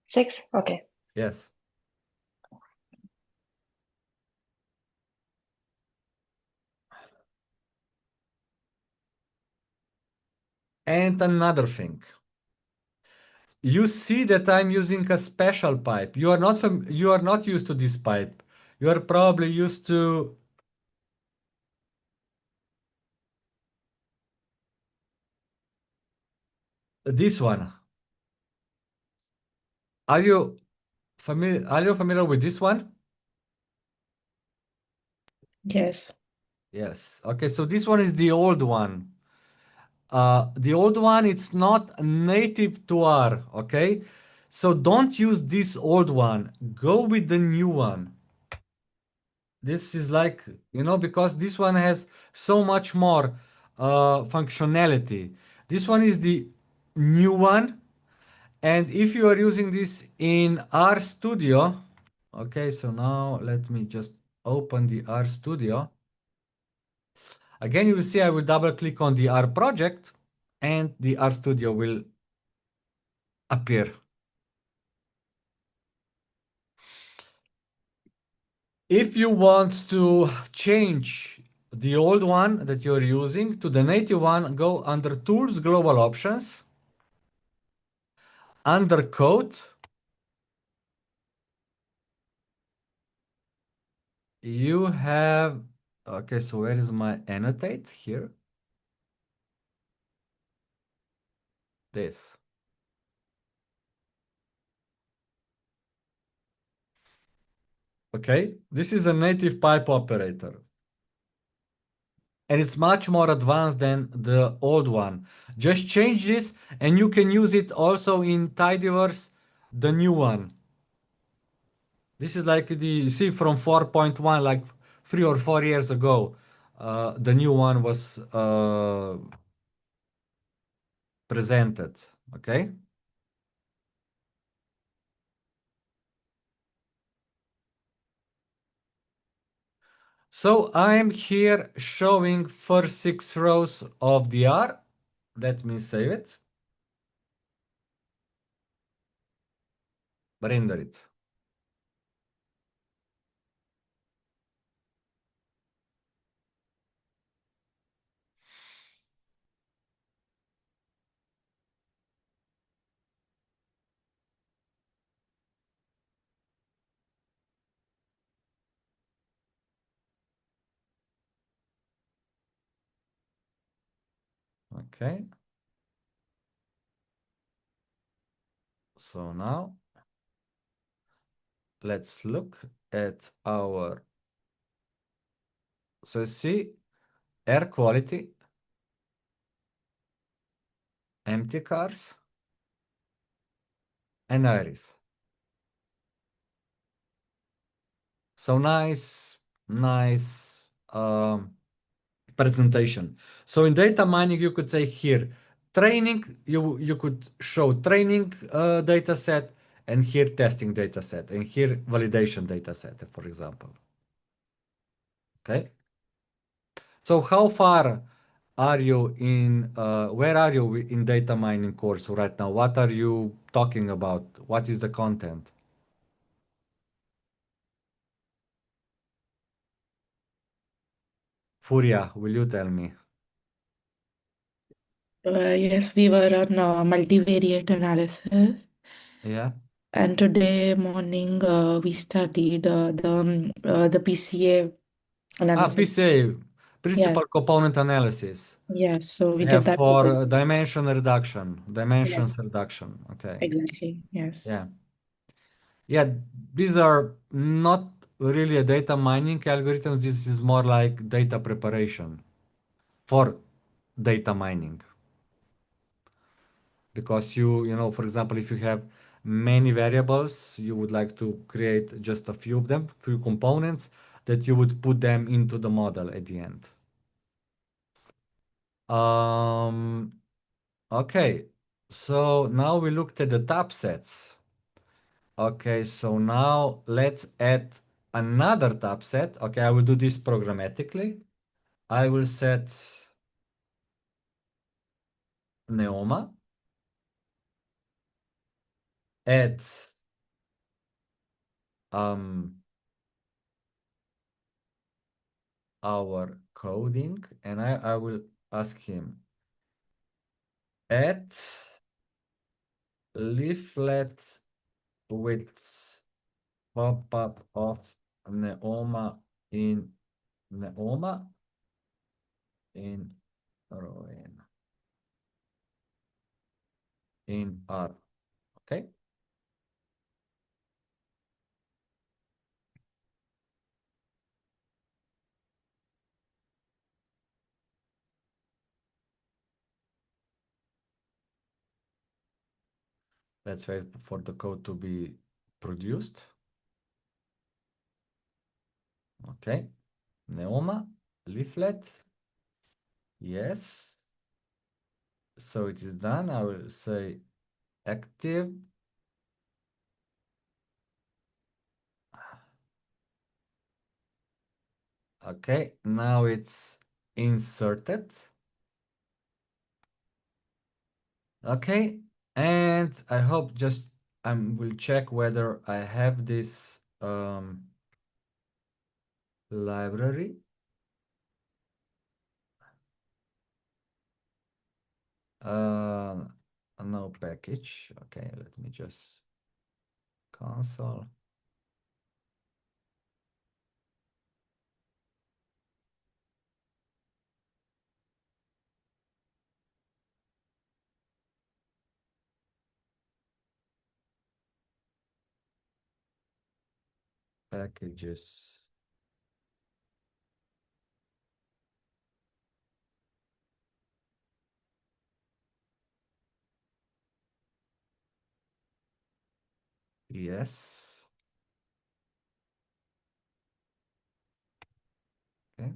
6? Okay. Yes. And another thing, you see that I'm using a special pipe. You are not used to this pipe. You are probably used to this one. Are you familiar with this one? Yes. Yes. Okay, so this one is the old one. The old one, it's not native to R, okay? So don't use this old one. Go with the new one. This is like, because this one has so much more functionality. This one is the new one. And if you are using this in RStudio, okay, so now let me just open the RStudio. Again, you will see I will double click on the R project and the RStudio will appear. If you want to change the old one that you're using to the native one, go under Tools, Global Options, under Code, you have, okay, so where is my annotate here? This. Okay, this is a native pipe operator. And it's much more advanced than the old one. Just change this and you can use it also in Tidyverse, the new one. This is like you see from 4.1, like 3 or 4 years ago. The new one was presented. Okay. So I'm here showing first 6 rows of the R. Let me save it. Render it. Okay. So now let's look at our, so see air quality, empty cars, and iris. So nice presentation. So in data mining, you could say here, training, you could show training data set, and here testing data set, and here validation data set, for example. Okay. So how far are you in, where are you in data mining course right now? What are you talking about? What is the content? Furia, will you tell me? Yes, we were on multivariate analysis. Yeah. And today morning, we studied the PCA analysis. PCA, Yes, principal component analysis. yes. So we Yeah, did that for today. dimensions Yes, reduction. Okay. exactly. Yes. Yeah. Yeah, these are not really a data mining algorithm. This is more like data preparation for data mining. Because you know, for example, if you have many variables, you would like to create just a few of them, few components that you would put them into the model at the end. Okay, so now we looked at the top sets. Okay, so now let's add another top set. Okay, I will do this programmatically. I will set Neoma, add um, our coding, and I will ask him add leaflet with pop-up of Neoma in Neoma in Rowan in R. Okay. Let's wait for the code to be produced. Okay. Neoma, leaflet. Yes. So it is done. I will say active. Okay. Now it's inserted. Okay. And I hope just I will check whether I have this library. Uh, no package. Okay, let me just console. Packages. Yes. Okay.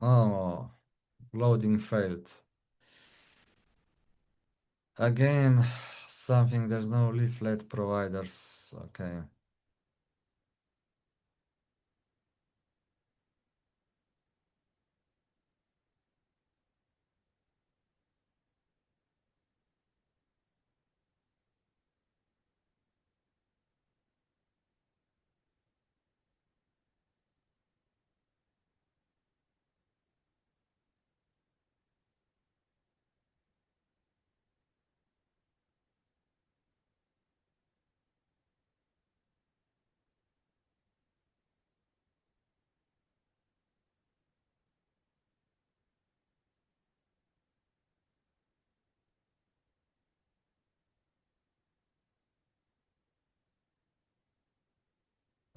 Oh, loading failed. Again, something, there's no leaflet providers. Okay.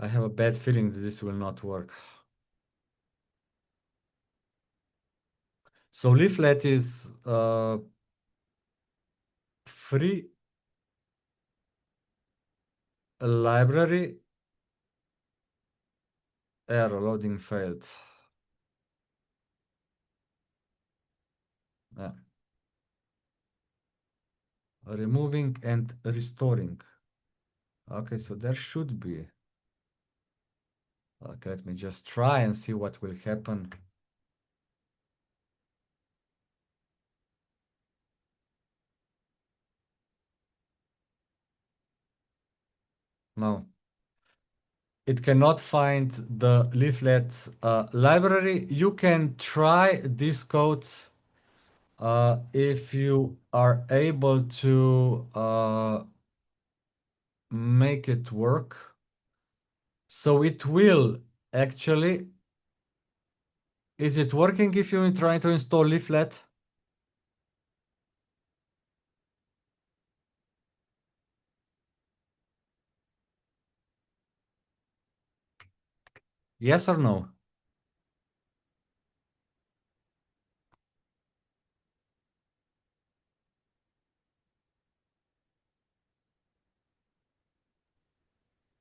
I have a bad feeling that this will not work. So leaflet is free library. Error, loading failed. Yeah. Removing and restoring. Okay, so there should be. Okay, let me just try and see what will happen. No. It cannot find the leaflet library. You can try this code if you are able to make it work. So it will actually. Is it working if you try to install leaflet? Yes or no?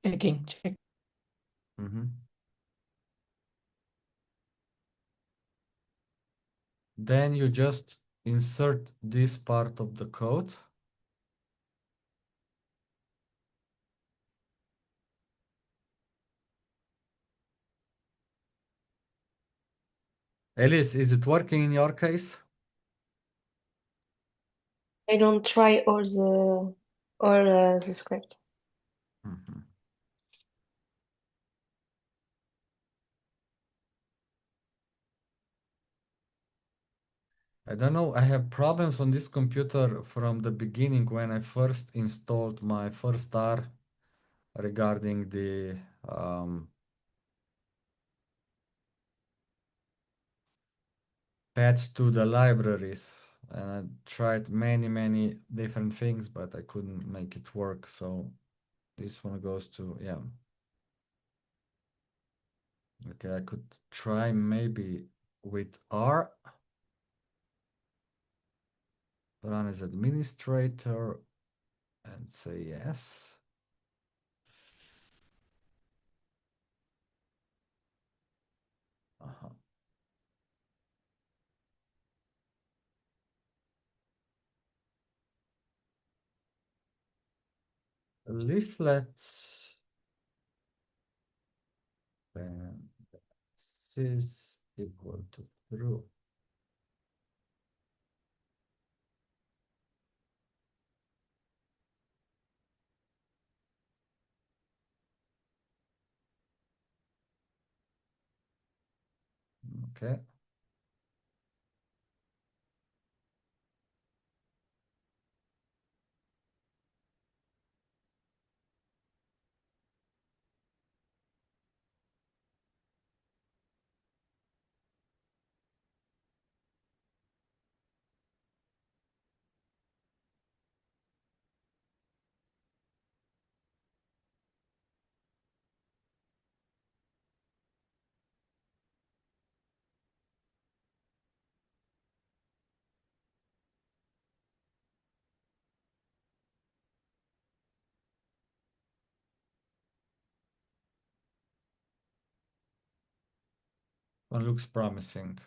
Check. Then you just insert this part of the code. Alice, is it working in your case? I don't try all the script. Mhm. I don't know, I have problems on this computer from the beginning when I first installed my first R regarding the patch to the libraries. And I tried many different things, but I couldn't make it work. So this one goes to, yeah. Okay, I could try maybe with R, run as administrator and say yes. Uh-huh. Leaflets. And this is equal to true. Okay. One looks promising.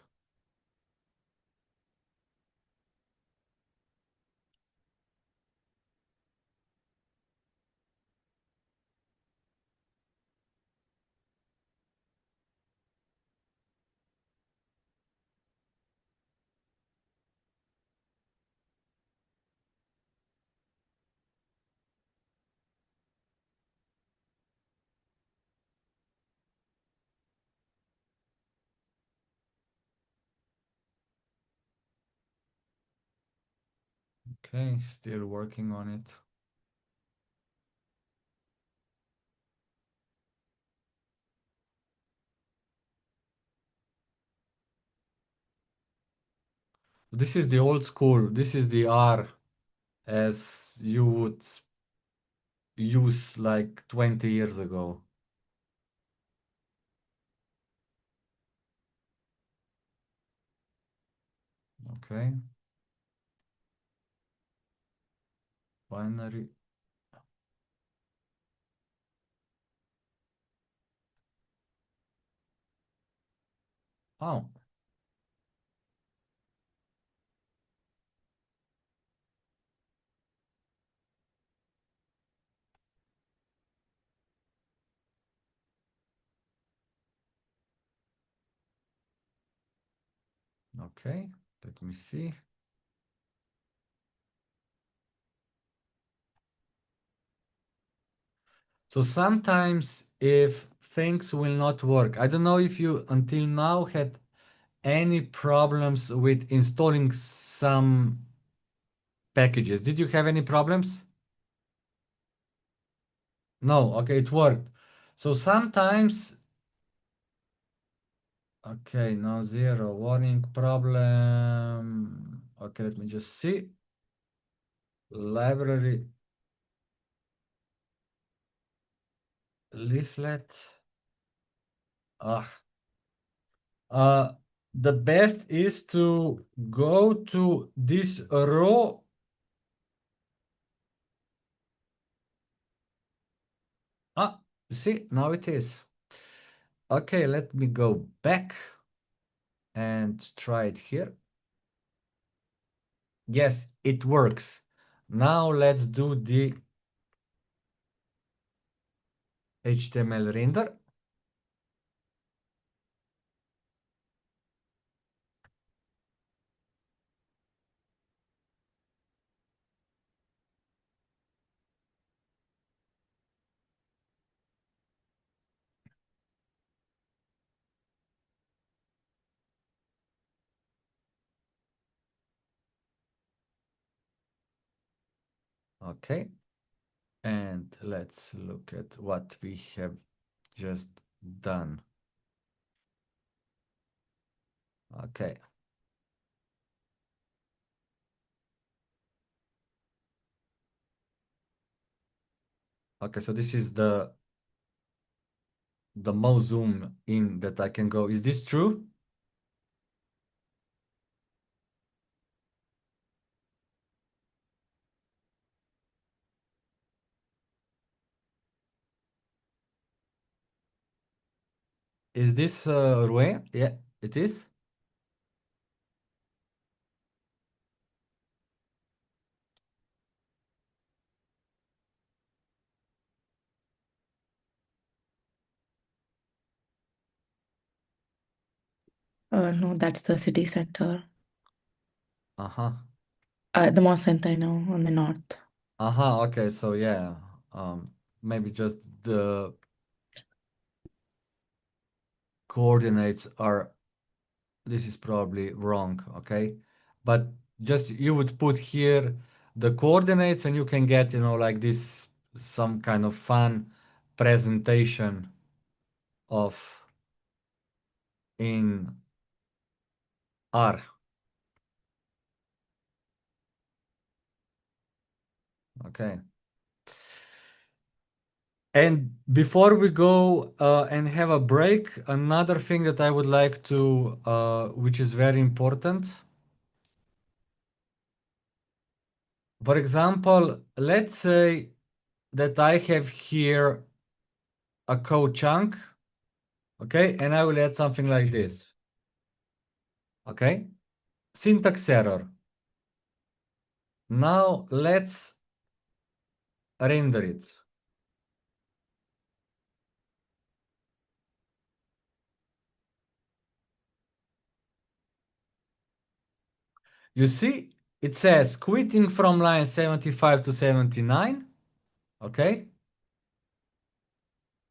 Okay, still working on it. This is the old school. This is the R as you would use like 20 years ago. Okay. Binary. Oh, Okay, let me see. So sometimes if things will not work, I don't know if you until now had any problems with installing some packages. Did you have any problems? No, okay, it worked. So sometimes, okay, no zero, warning problem. Okay, let me just see. Library leaflet. Ah, the best is to go to this row. Ah, you see, now it is. Okay, let me go back and try it here. Yes, it works. Now let's do the HTML render. Okay, and let's look at what we have just done. Okay. Okay, so this is the most zoom in that I can go. Is this true? Is this Rouen? Yeah, it is. No, that's the city center. Uh-huh. The mosque center, I know, on the north. Uh-huh. Okay, so yeah. Maybe just the coordinates are, this is probably wrong, okay? But just you would put here the coordinates and you can get, you know, like this, some kind of fun presentation of in R. Okay. And before we go and have a break, another thing that I would like to, which is very important. For example, let's say that I have here a code chunk, okay? And I will add something like this, okay? Syntax error. Now let's render it. You see, it says quitting from line 75 to 79, okay?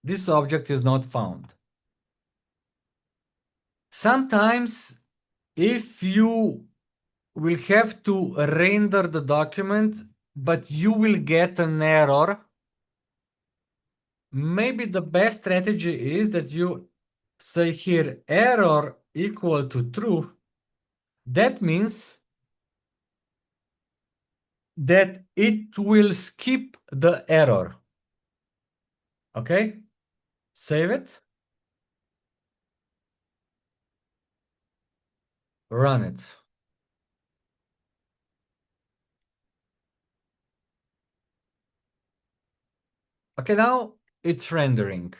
This object is not found. Sometimes if you will have to render the document, but you will get an error, maybe the best strategy is that you say here error equal to true. That means that it will skip the error. Okay? Save it. Run it. Okay, now it's rendering.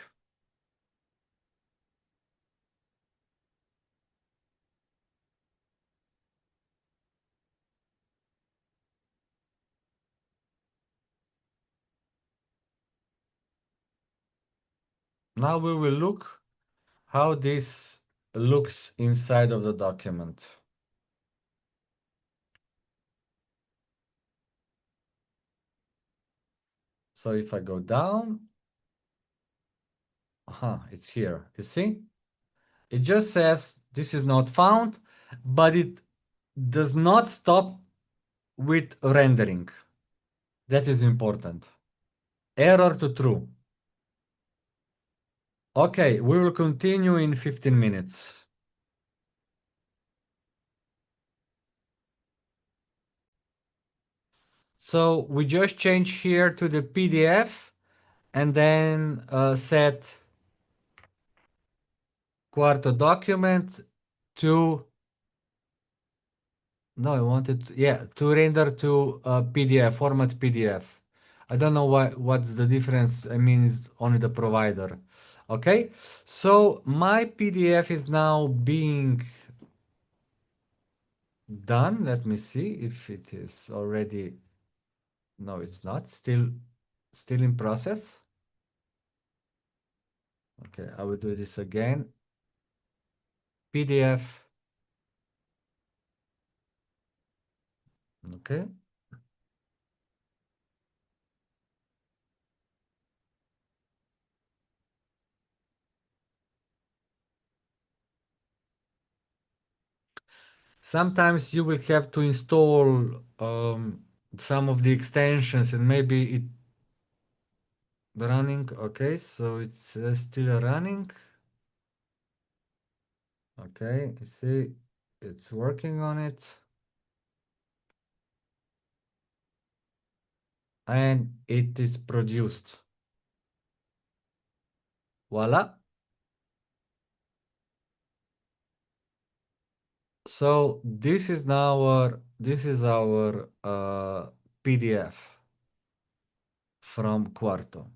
Now we will look how this looks inside of the document. So if I go down, it's here. You see? It just says this is not found, but it does not stop with rendering. That is important. Error to true. Okay, we will continue in 15 minutes. So we just change here to the PDF and then set Quarto document to, no, I wanted to, yeah, to render to PDF, format PDF. I don't know what's the difference. I mean, it's only the provider. Okay, so my PDF is now being done. Let me see if it is already. No, it's not. Still in process. Okay, I will do this again. PDF. Okay. Sometimes you will have to install some of the extensions and maybe it running. Okay, so it's still running. Okay, you see, it's working on it. And it is produced. Voila. So this is our PDF from Quarto.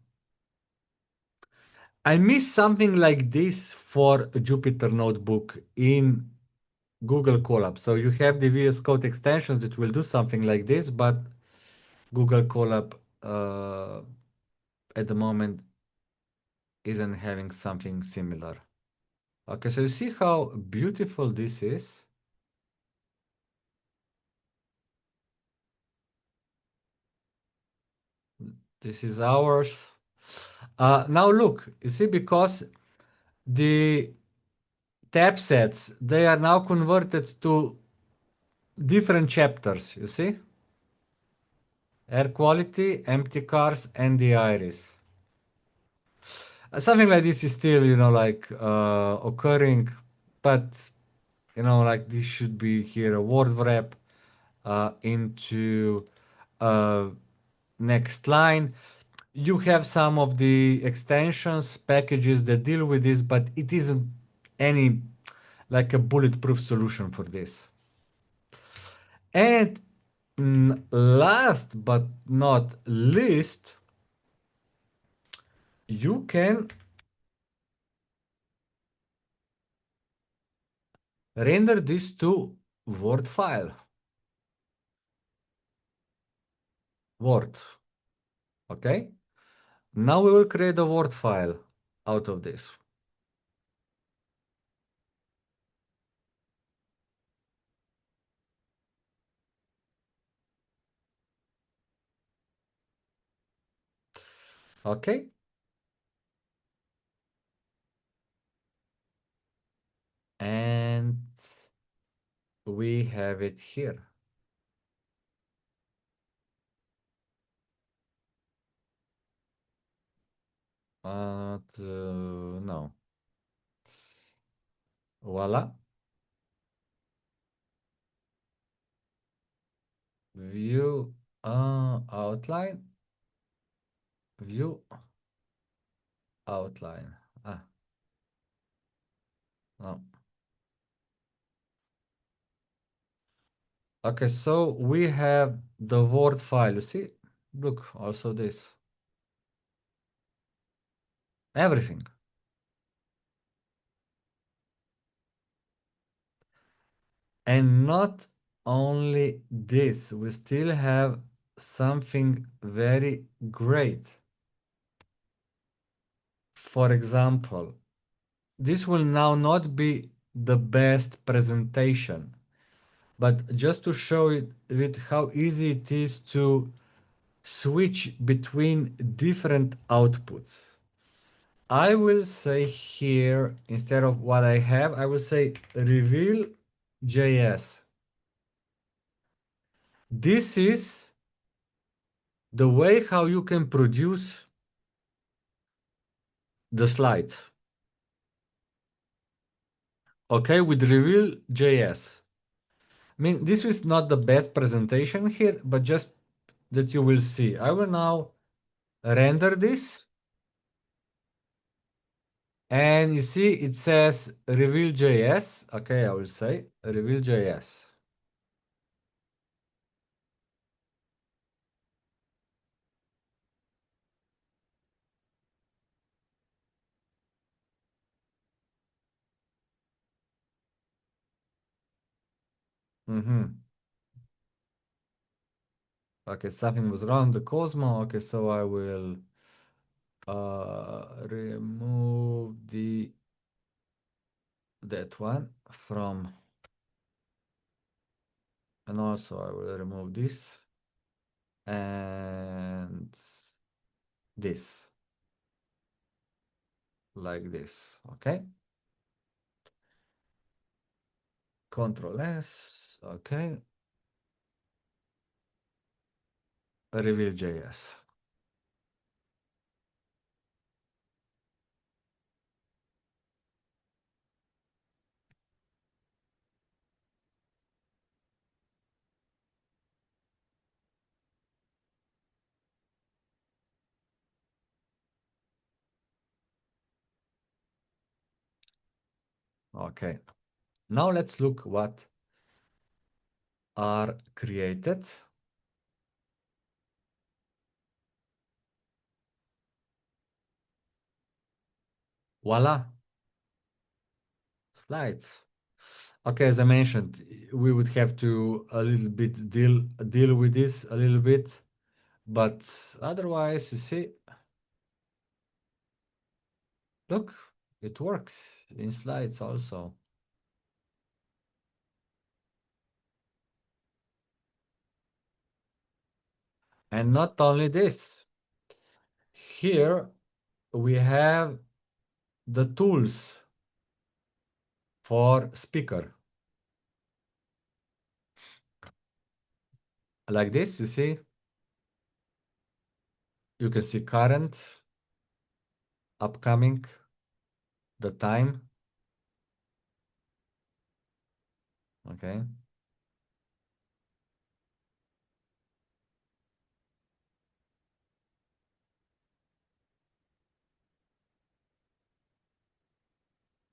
I missed something like this for Jupyter Notebook in Google Colab. So you have the VS Code extensions that will do something like this, but Google Colab at the moment isn't having something similar. Okay, so you see how beautiful this is? This is ours. Now look, you see, because the tab sets, they are now converted to different chapters, you see? Air quality, empty cars, and the iris. Something like this is still, like occurring, but, like this should be here a word wrap into next line. You have some of the extensions, packages that deal with this, but it isn't any like a bulletproof solution for this. And last but not least, you can render this to Word file. Word. Okay? Now we will create a Word file out of this. Okay? And we have it here. No. Voila. View outline. View outline. No. Okay, so we have the Word file. You see? Look, also this. Everything. And not only this, we still have something very great. For example, this will now not be the best presentation, but just to show it with how easy it is to switch between different outputs. I will say here, instead of what I have, I will say reveal JS. This is the way how you can produce the slides. Okay, with reveal JS. I mean, this is not the best presentation here, but just that you will see. I will now render this. And you see it says reveal JS. Okay, I will say reveal JS. Okay, something was wrong, the Cosmo. Okay, so I will remove that one from, and also I will remove this and this, like this. Okay. Control S. Okay. Reveal JS. Okay. Now let's look what are created. Voila. Slides. Okay, as I mentioned, we would have to a little bit deal with this a little bit, but otherwise, you see, look, it works in slides also. And not only this, here we have the tools for speaker. Like this, you see, you can see current, upcoming, the time. Okay.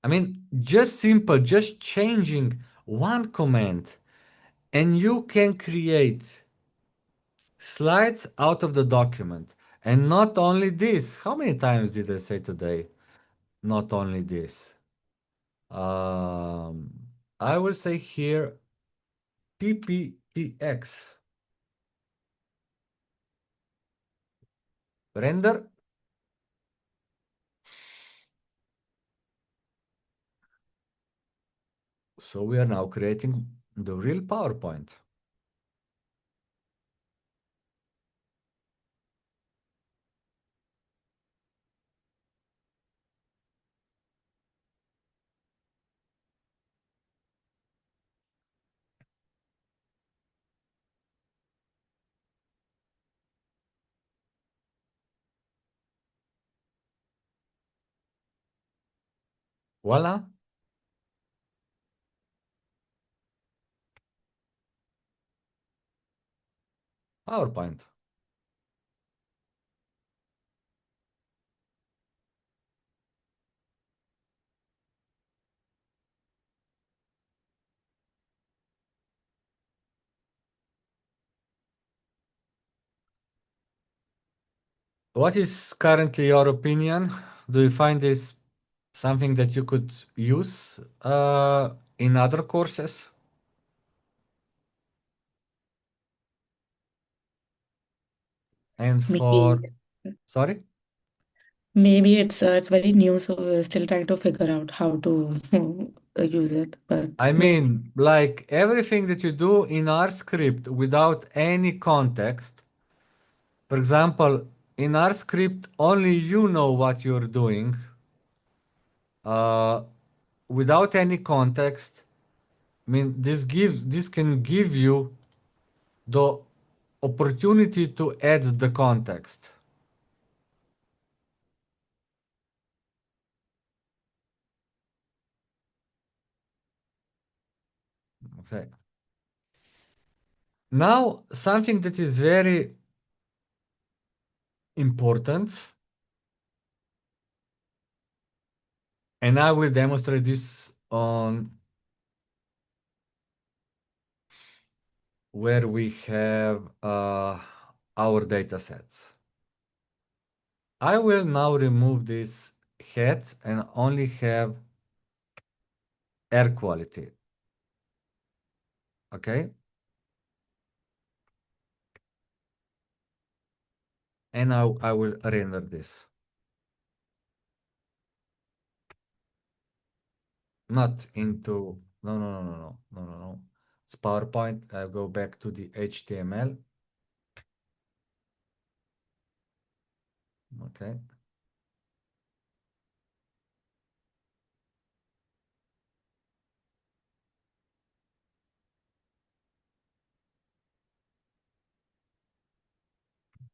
I mean, just simple, just changing one command, and you can create slides out of the document. And not only this, how many times did I say today? Not only this. Um, I will say here PPTX. Render. So we are now creating the real PowerPoint. Voila. PowerPoint. What is currently your opinion? Do you find this something that you could use in other courses? And for, Maybe sorry? maybe it's very new, so we're still trying to figure out how to use it. But I maybe mean, like everything that you do in our script without any context, For example, in our script, only you know what you're doing, uh, without any context. I mean, this can give you the opportunity to add the context. Okay. Now, something that is very important, and I will demonstrate this on where we have our data sets. I will now remove this hat and only have air quality. Okay. And now I will render this. Not into, no, no, no, no, no, no, no, no. It's PowerPoint. I'll go back to the HTML. Okay.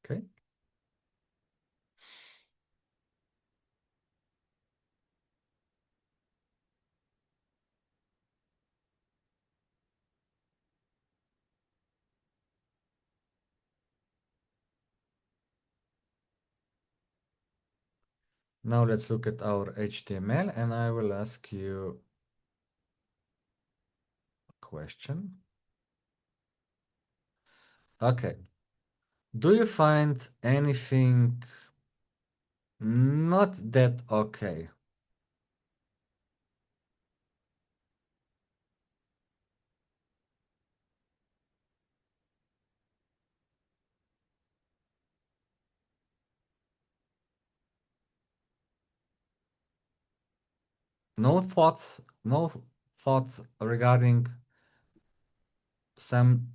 Okay. Now let's look at our HTML and I will ask you a question. Okay. Do you find anything not that okay? No thoughts, no thoughts regarding something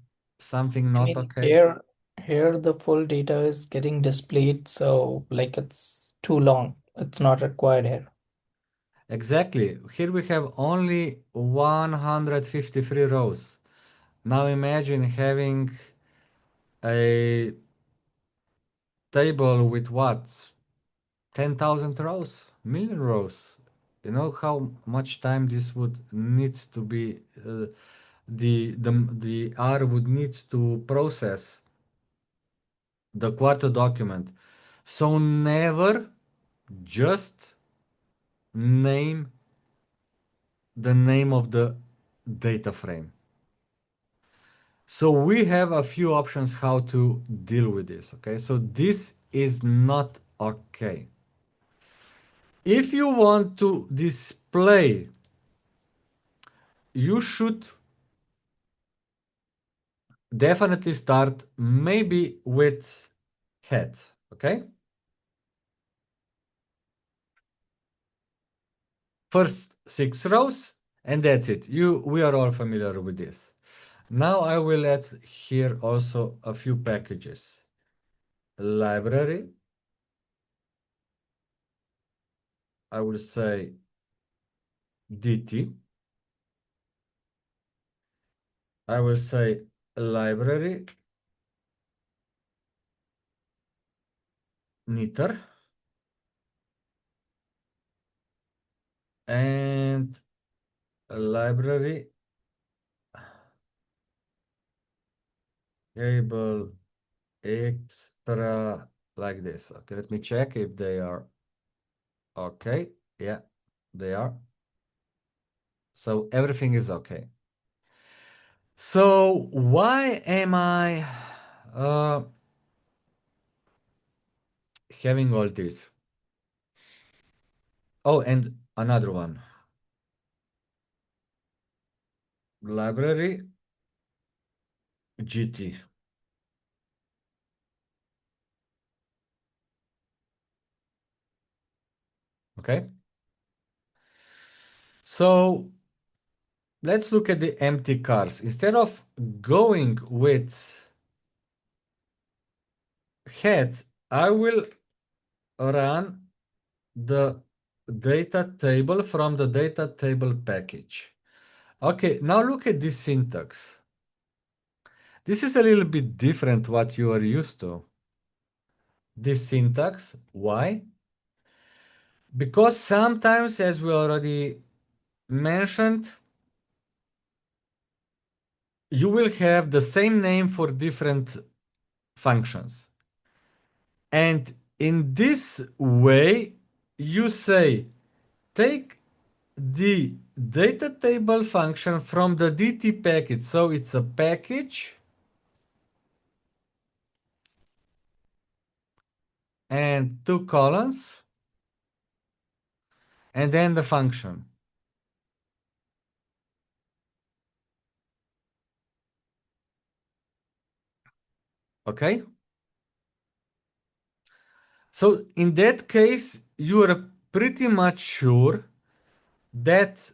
I not mean, okay? here the full data is getting displayed, so like it's too long. It's not required here. Exactly. Here we have only 153 rows. Now imagine having a table with what? 10,000 rows? Million rows. You know how much time this would need to be, the R would need to process the quarter document. So never just name the name of the data frame. So we have a few options how to deal with this, okay? So this is not okay. If you want to display, you should definitely start maybe with head, okay? First 6 rows, and that's it. We are all familiar with this. Now I will add here also a few packages. Library. I will say DT. I will say library knitr and library table extra like this. Okay, let me check if they are okay. Yeah, they are. So everything is okay. So why am I having all this? Oh, and another one. Library GT. Okay. So let's look at the empty cars. Instead of going with head, I will run the data table from the data table package. Okay, now look at this syntax. This is a little bit different what you are used to. This syntax, why? Because sometimes, as we already mentioned, you will have the same name for different functions. And in this way, you say, take the data table function from the DT package. So it's a package and two columns, and then the function. Okay? So in that case, you are pretty much sure that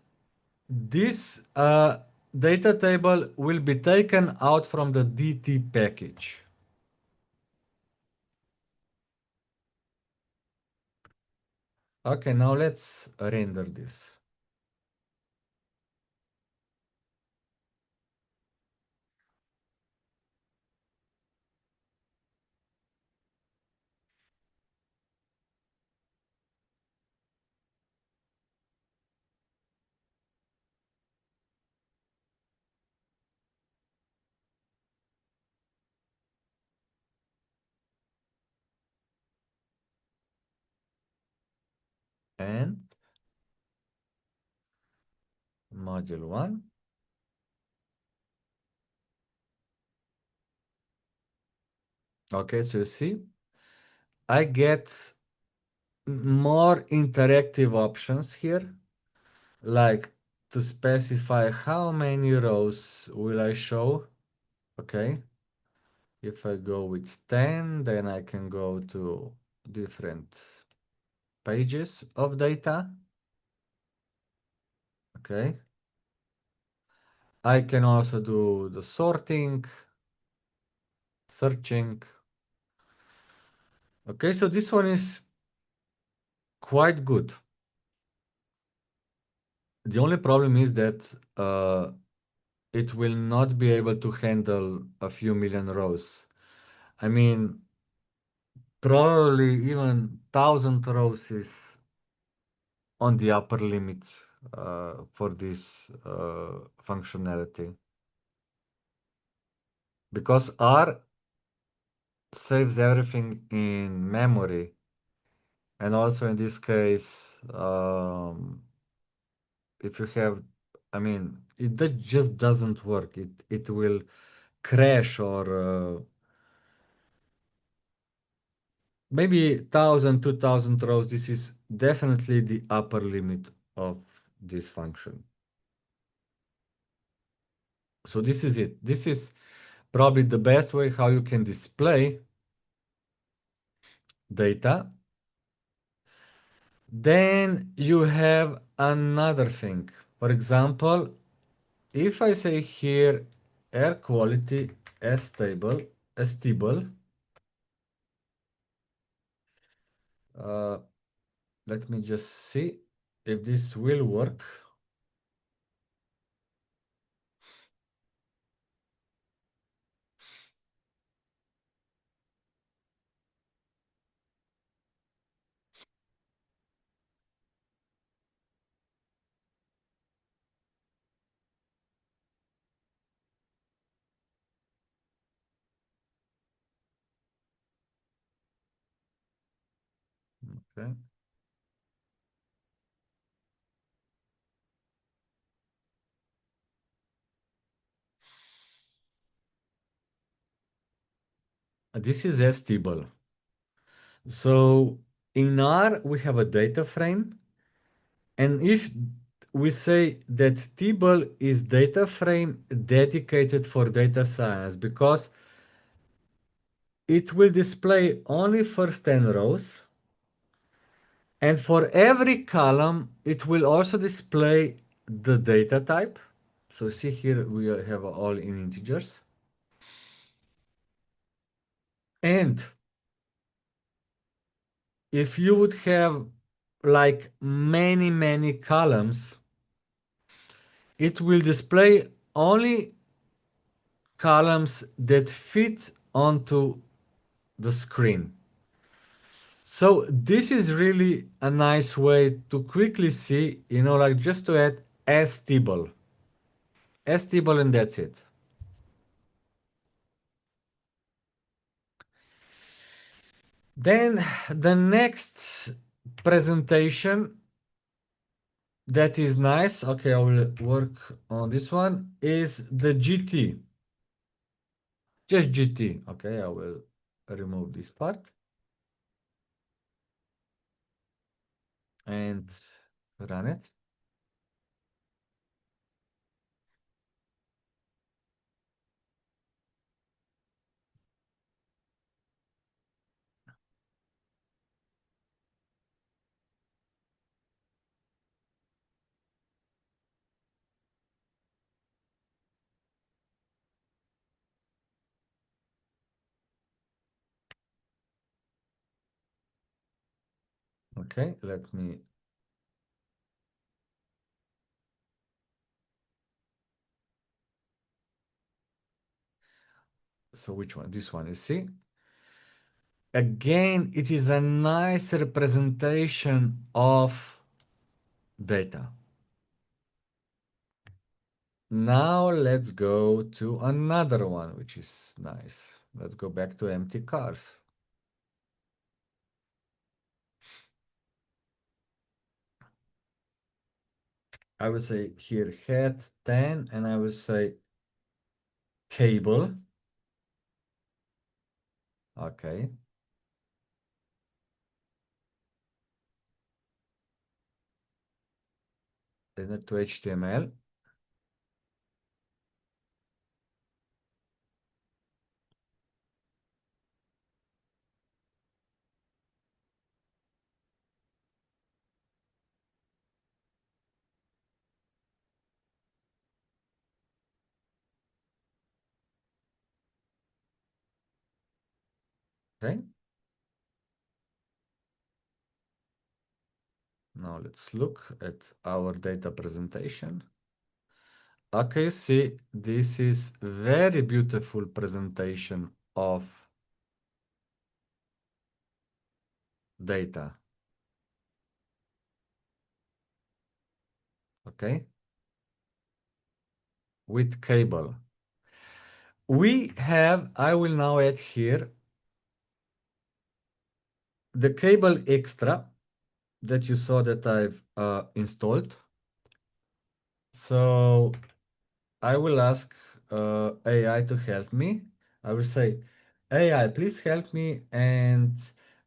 this data table will be taken out from the DT package. Okay, now let's render this. And module 1. Okay, so you see, I get more interactive options here, like to specify how many rows will I show. Okay, if I go with 10, then I can go to different pages of data. Okay, I can also do the sorting, searching. Okay, so this one is quite good. The only problem is that it will not be able to handle a few million rows. I mean, probably even 1,000 rows is on the upper limit for this functionality. Because R saves everything in memory. And also in this case, if you have, I mean, that just doesn't work. It will crash or maybe 1,000, 2,000 rows. This is definitely the upper limit of this function. So this is it. This is probably the best way how you can display data. Then you have another thing. For example, if I say here air quality stable, uh, let me just see if this will work. Okay. This is stable. So in R, we have a data frame. And if we say that table is data frame dedicated for data science, because it will display only first 10 rows. And for every column, it will also display the data type. So see here, we have all in integers. And if you would have like many columns, it will display only columns that fit onto the screen. So this is really a nice way to quickly see, like just to add stable, stable, and that's it. Then the next presentation that is nice, okay, I will work on this one, is the GT. Just GT, okay, I will remove this part and run it. Okay, let me. So which one? This one, you see? Again, it is a nice representation of data. Now let's go to another one, which is nice. Let's go back to empty cars. I would say here head 10, and I would say cable. Okay. Then to HTML. Okay. Now let's look at our data presentation. Okay, see, this is very beautiful presentation of data. Okay, with cable. We have, I will now add here the cable extra that you saw that I've installed. So I will ask AI to help me. I will say, AI, please help me and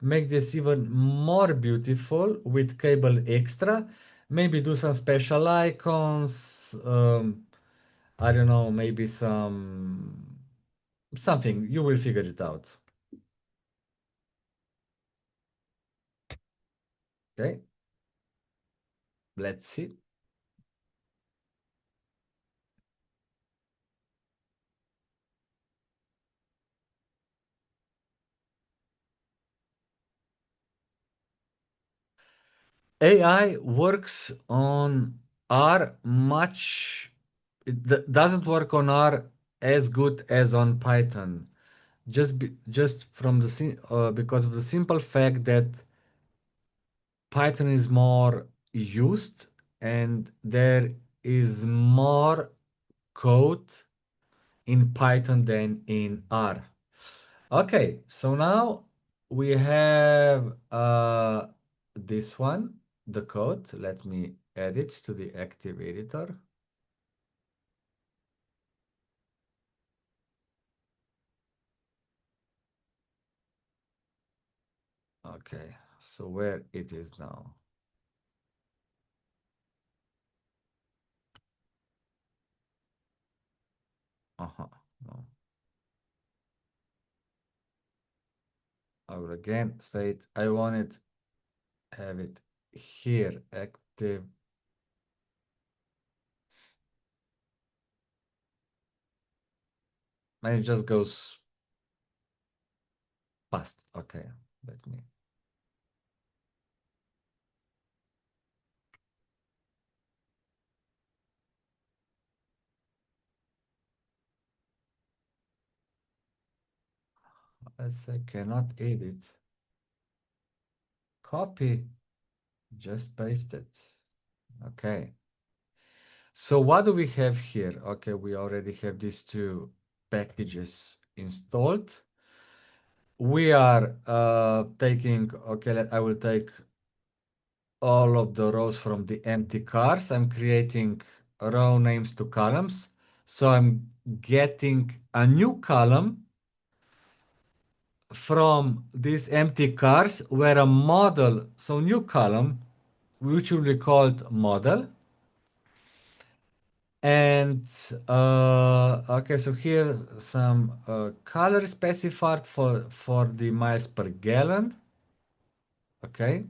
make this even more beautiful with cable extra. Maybe do some special icons. I don't know, maybe something. You will figure it out. Okay. Let's see. AI works on R much, it doesn't work on R as good as on Python. Just from because of the simple fact that Python is more used and there is more code in Python than in R. Okay, so now we have this one, the code. Let me add it to the active editor. Okay, so where it is now? No. I will again say it. I want it, have it here, active. And it just goes past. Okay, let me. let's say cannot edit. Copy, just paste it. Okay. So what do we have here? Okay, we already have these two packages installed. We are taking, okay, I will take all of the rows from the empty cars. I'm creating row names to columns. So I'm getting a new column from these empty cars where a model, so new column, which will be called model. And okay, so here some color specified for the miles per gallon. Okay.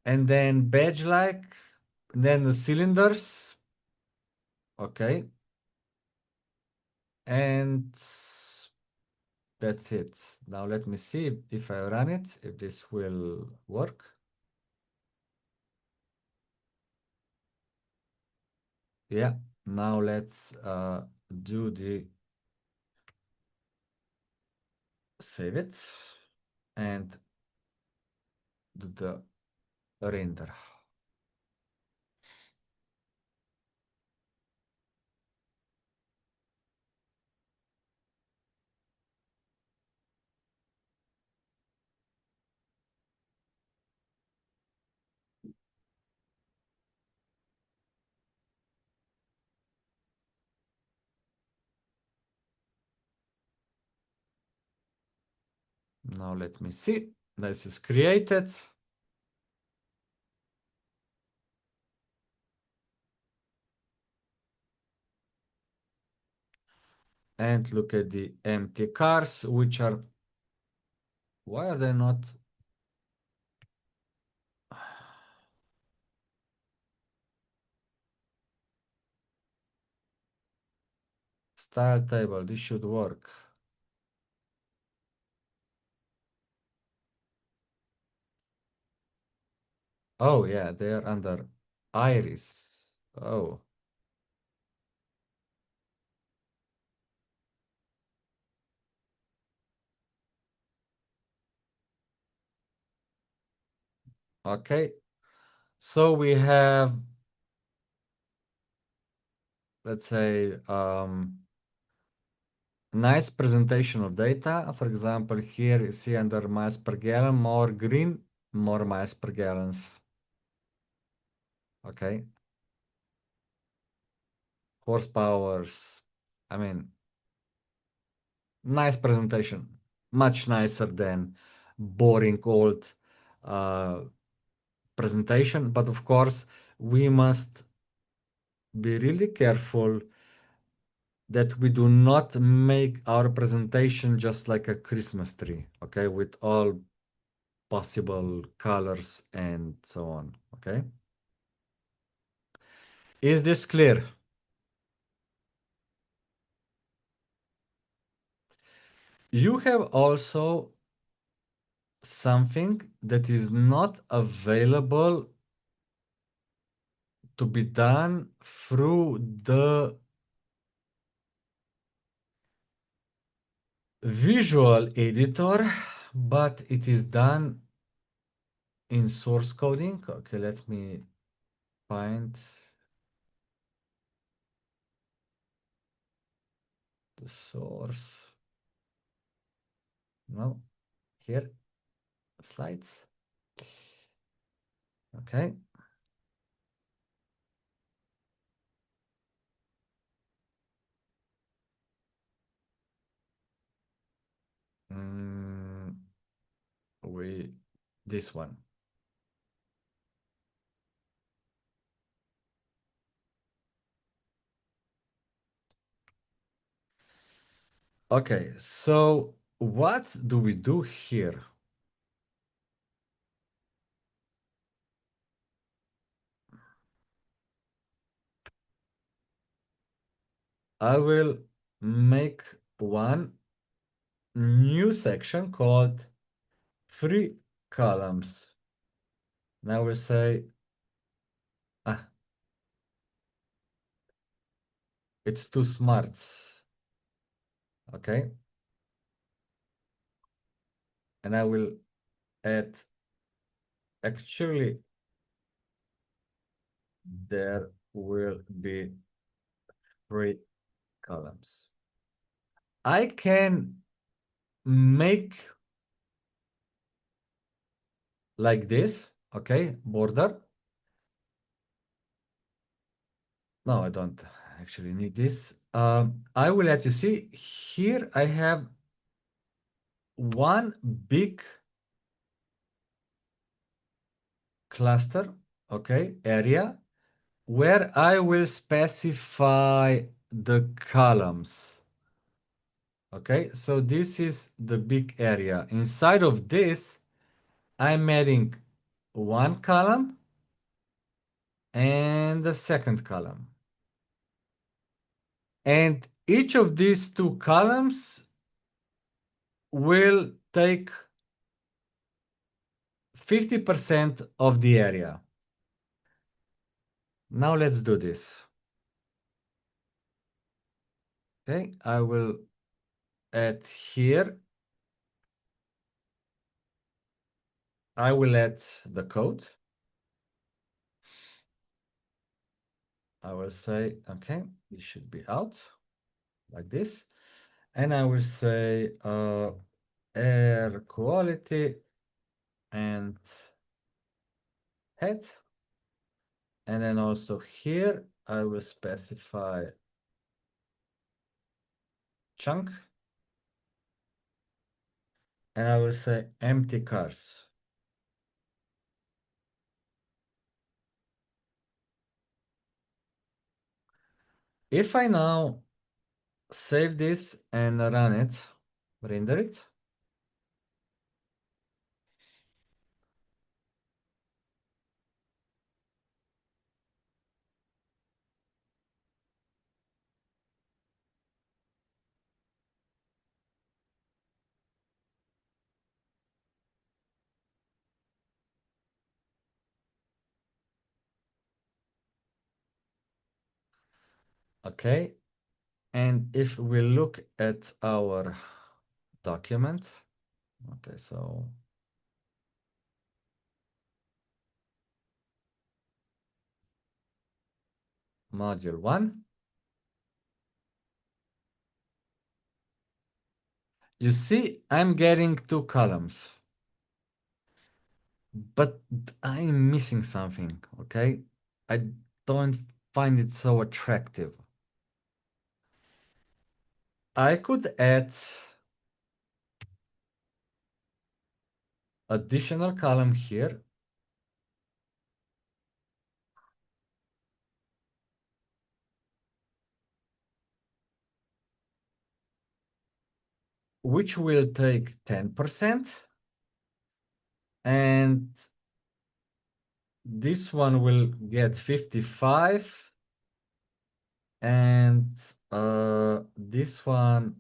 And then badge like, then the cylinders. Okay. And that's it. Now let me see if I run it, if this will work. Yeah, now let's do the save it and do the render. Now let me see. This is created. And look at the empty cars, which are, why are they not? Style table, this should work. Oh yeah, they are under iris. Oh. Okay. So we have, let's say, nice presentation of data. For example, here you see under miles per gallon, more green, more miles per gallons. Okay. Horsepowers. I mean, nice presentation. Much nicer than boring old presentation. But of course, we must be really careful that we do not make our presentation just like a Christmas tree, okay, with all possible colors and so on, okay? Is this clear? You have also something that is not available to be done through the visual editor, but it is done in source coding. Okay, let me find the source. No, here, slides. Okay. Mm, we this one. Okay, so what do we do here? I will make one new section called three columns. Now we say, ah, it's too smart. Okay. and I will add, actually, there will be 3 columns. I can make like this, okay, border. No, I don't actually need this. I will let you see here I have one big cluster, okay, area where I will specify the columns. Okay, so this is the big area. Inside of this, I'm adding one column and the second column. And each of these 2 columns will take 50% of the area. Now let's do this. Okay, I will add here. I will add the code. I will say, okay, this should be out like this. And I will say air quality and head. And then also here, I will specify chunk. And I will say empty cars. If I now save this and run it, render it, okay. And if we look at our document, okay, so module 1, you see I'm getting 2 columns, but I'm missing something, okay? I don't find it so attractive. I could add additional column here, which will take 10%, and this one will get 55, and this one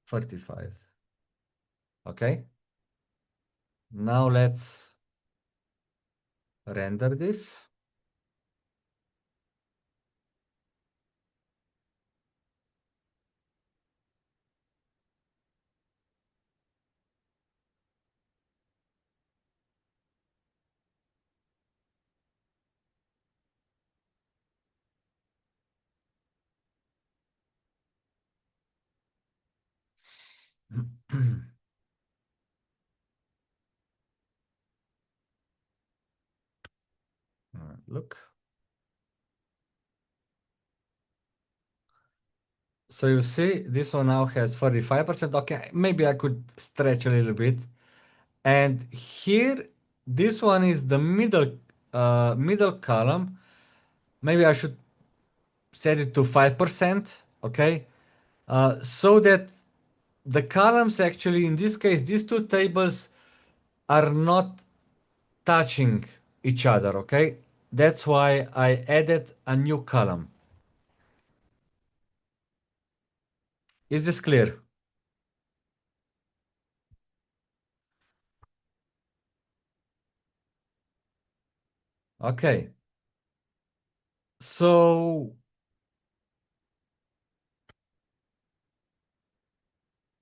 45. Okay, now let's render this. Look. So you see, this one now has 45%. Okay, maybe I could stretch a little bit. And here, this one is the middle column. Maybe I should set it to 5%, okay? So that the columns actually, in this case, these 2 tables are not touching each other, okay? That's why I added a new column. Is this clear? Okay. So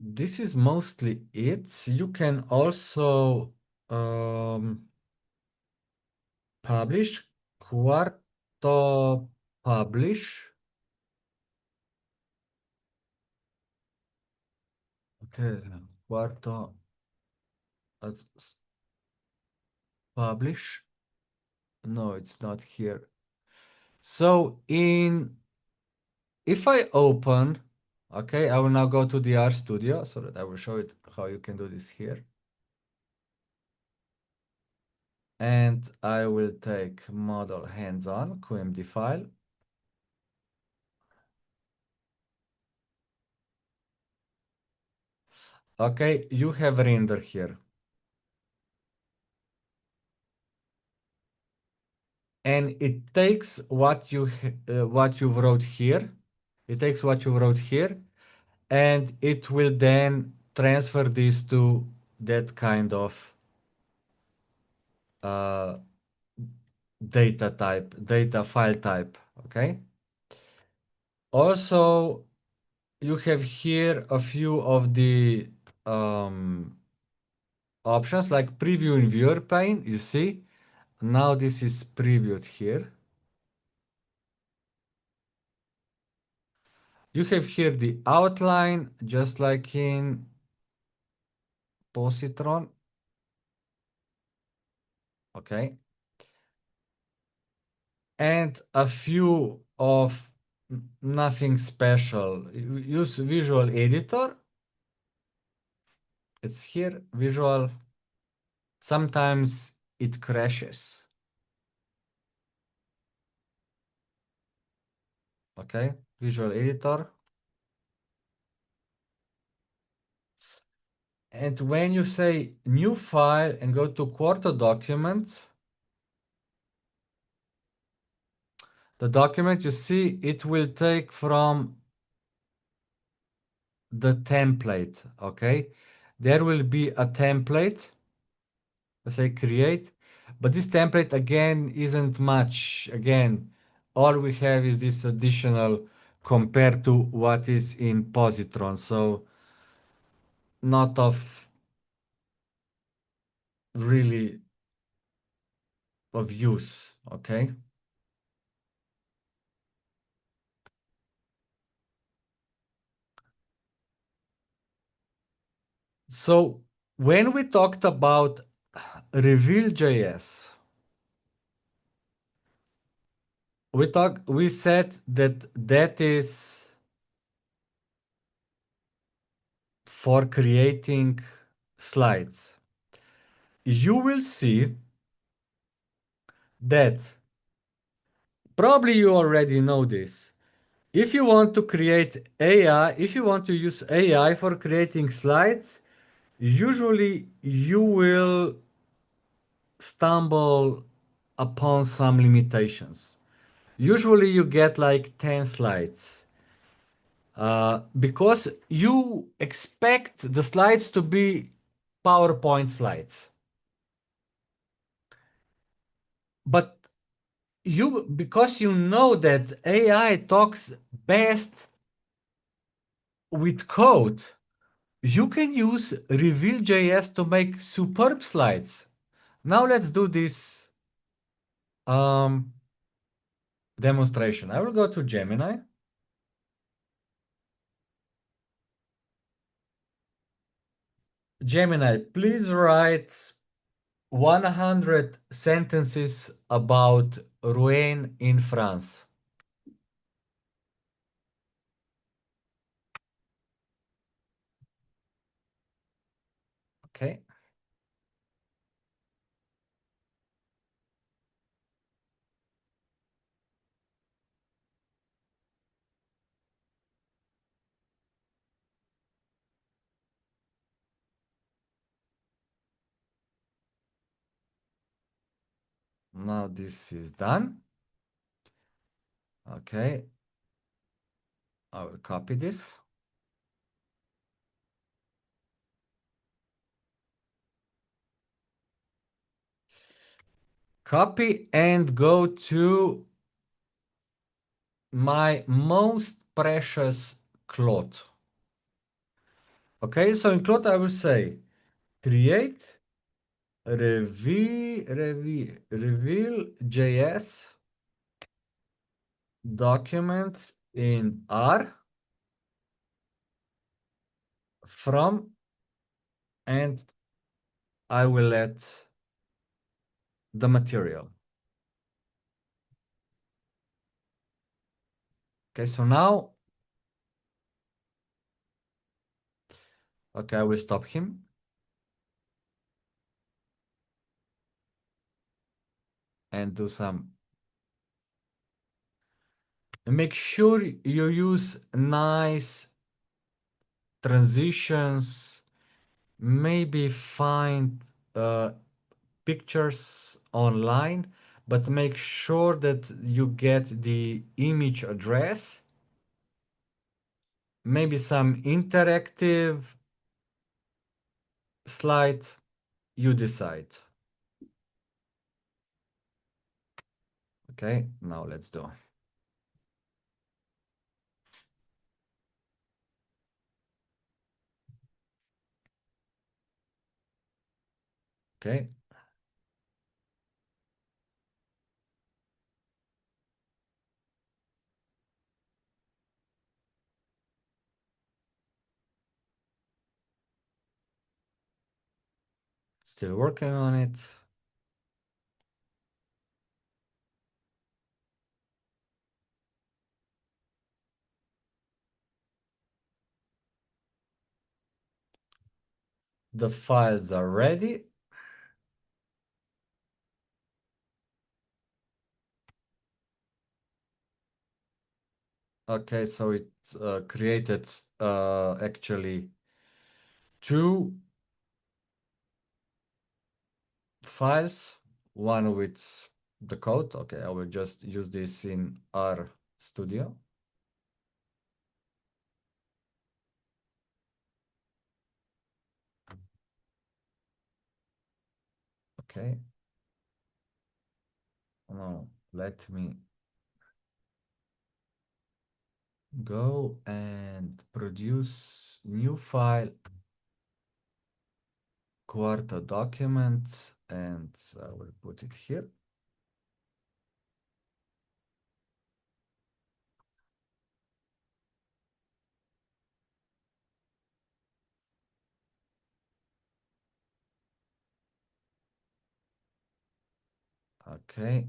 this is mostly it. You can also publish, Quarto publish. Okay, Quarto publish. No, it's not here. So if I open, okay, I will now go to the RStudio so that I will show it how you can do this here. And I will take model hands-on QMD file. Okay, you have render here. And it takes what you wrote here. It takes what you wrote here, and it will then transfer this to that kind of uh, data type, data file type. Okay. Also, you have here a few of the options like preview in viewer pane. You see, now this is previewed here. You have here the outline, just like in Positron. Okay. And a few of nothing special. Use Visual Editor. It's here, Visual. Sometimes it crashes. Okay, Visual Editor. And when you say new file and go to Quarto document, the document you see, it will take from the template, okay? There will be a template, let's say create, but this template again isn't much. Again, all we have is this additional compared to what is in Positron, so not of really of use, okay? So when we talked about Reveal.js, we said that is for creating slides. You will see that probably you already know this. If you want to create AI, if you want to use AI for creating slides, usually you will stumble upon some limitations. Usually you get like 10 slides because you expect the slides to be PowerPoint slides. But because you know that AI talks best with code, you can use Reveal.js to make superb slides. Now let's do this demonstration. I will go to Gemini. Gemini, please write 100 sentences about Rouen in France. Okay. Now this is done. Okay. I will copy this. Copy and go to my most precious Claude. Okay, so in Clot I will say create reveal JS document in R from, and I will let the material. Okay, so now, okay, I will stop him. And do some. Make sure you use nice transitions. Maybe find pictures online, but make sure that you get the image address. Maybe some interactive slide, you decide. Okay, now let's do. Okay. Still working on it. The files are ready. Okay, so it created actually two files, one with the code. Okay, I will just use this in R Studio. Okay. Now let me go and produce new file, Quarta document, and I will put it here. Okay.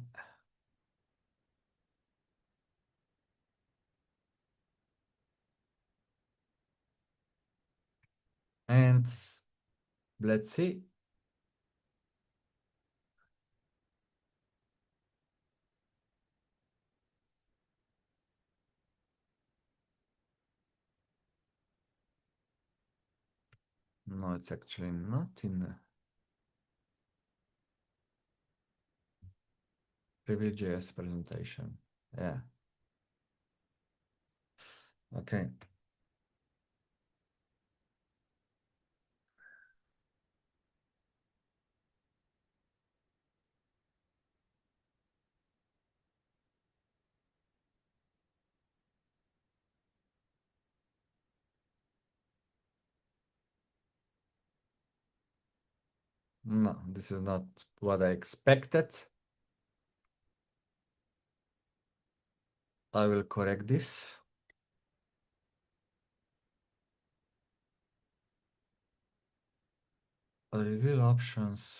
And let's see. No, it's actually not in the Reveal.js presentation. Yeah. Okay. No, this is not what I expected. I will correct this. Reveal options.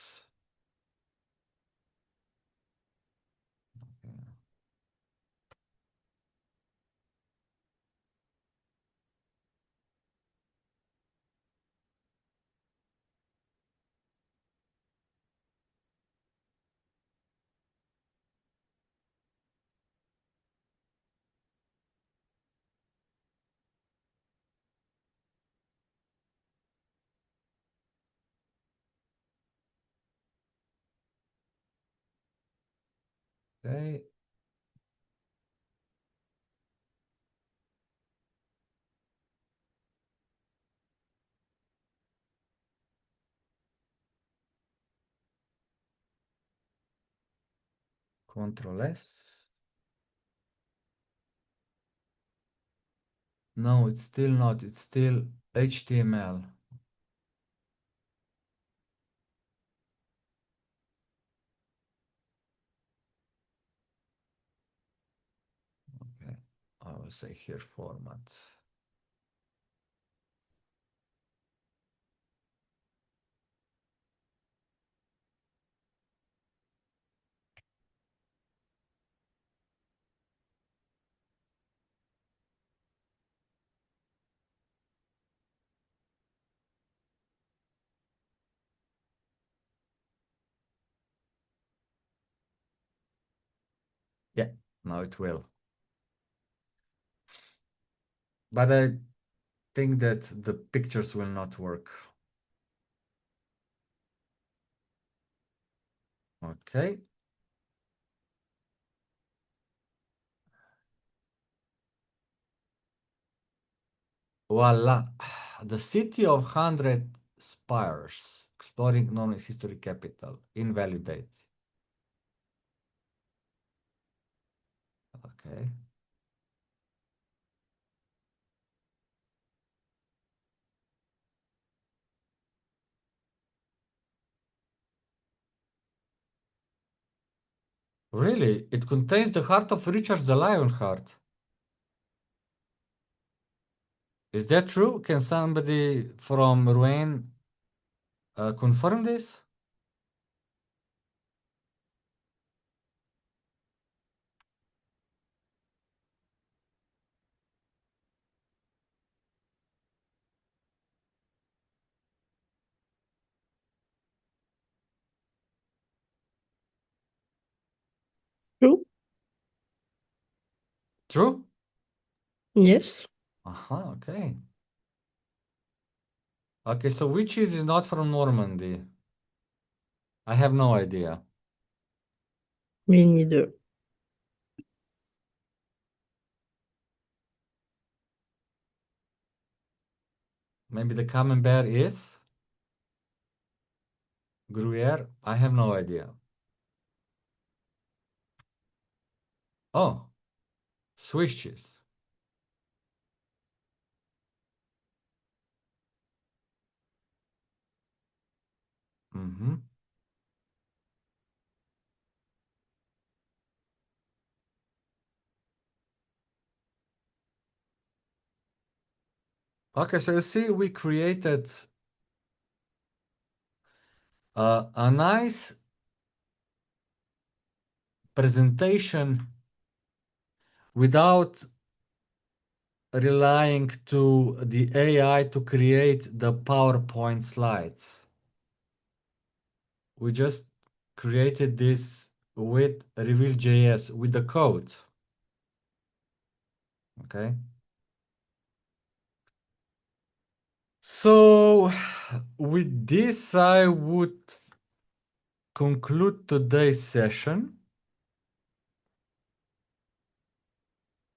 Okay. Control S. No, it's still not. It's still HTML. Okay, I will say here format. Yeah, now it will. But I think that the pictures will not work. Okay. Voila. The city of 100 spires, exploring known history capital, invalidate. Okay. Really? It contains the heart of Richard the Lionheart. Is that true? Can somebody from Rouen confirm this? True. True? Yes. Aha, okay. Okay, so which is not from Normandy? I have no idea. Me neither. Maybe the camembert is Gruyere? I have no idea. Oh, Swiss cheese. Mm-hmm. Okay, so you see, we created a nice presentation without relying to the AI to create the PowerPoint slides. We just created this with Reveal.js with the code. Okay. So with this, I would conclude today's session.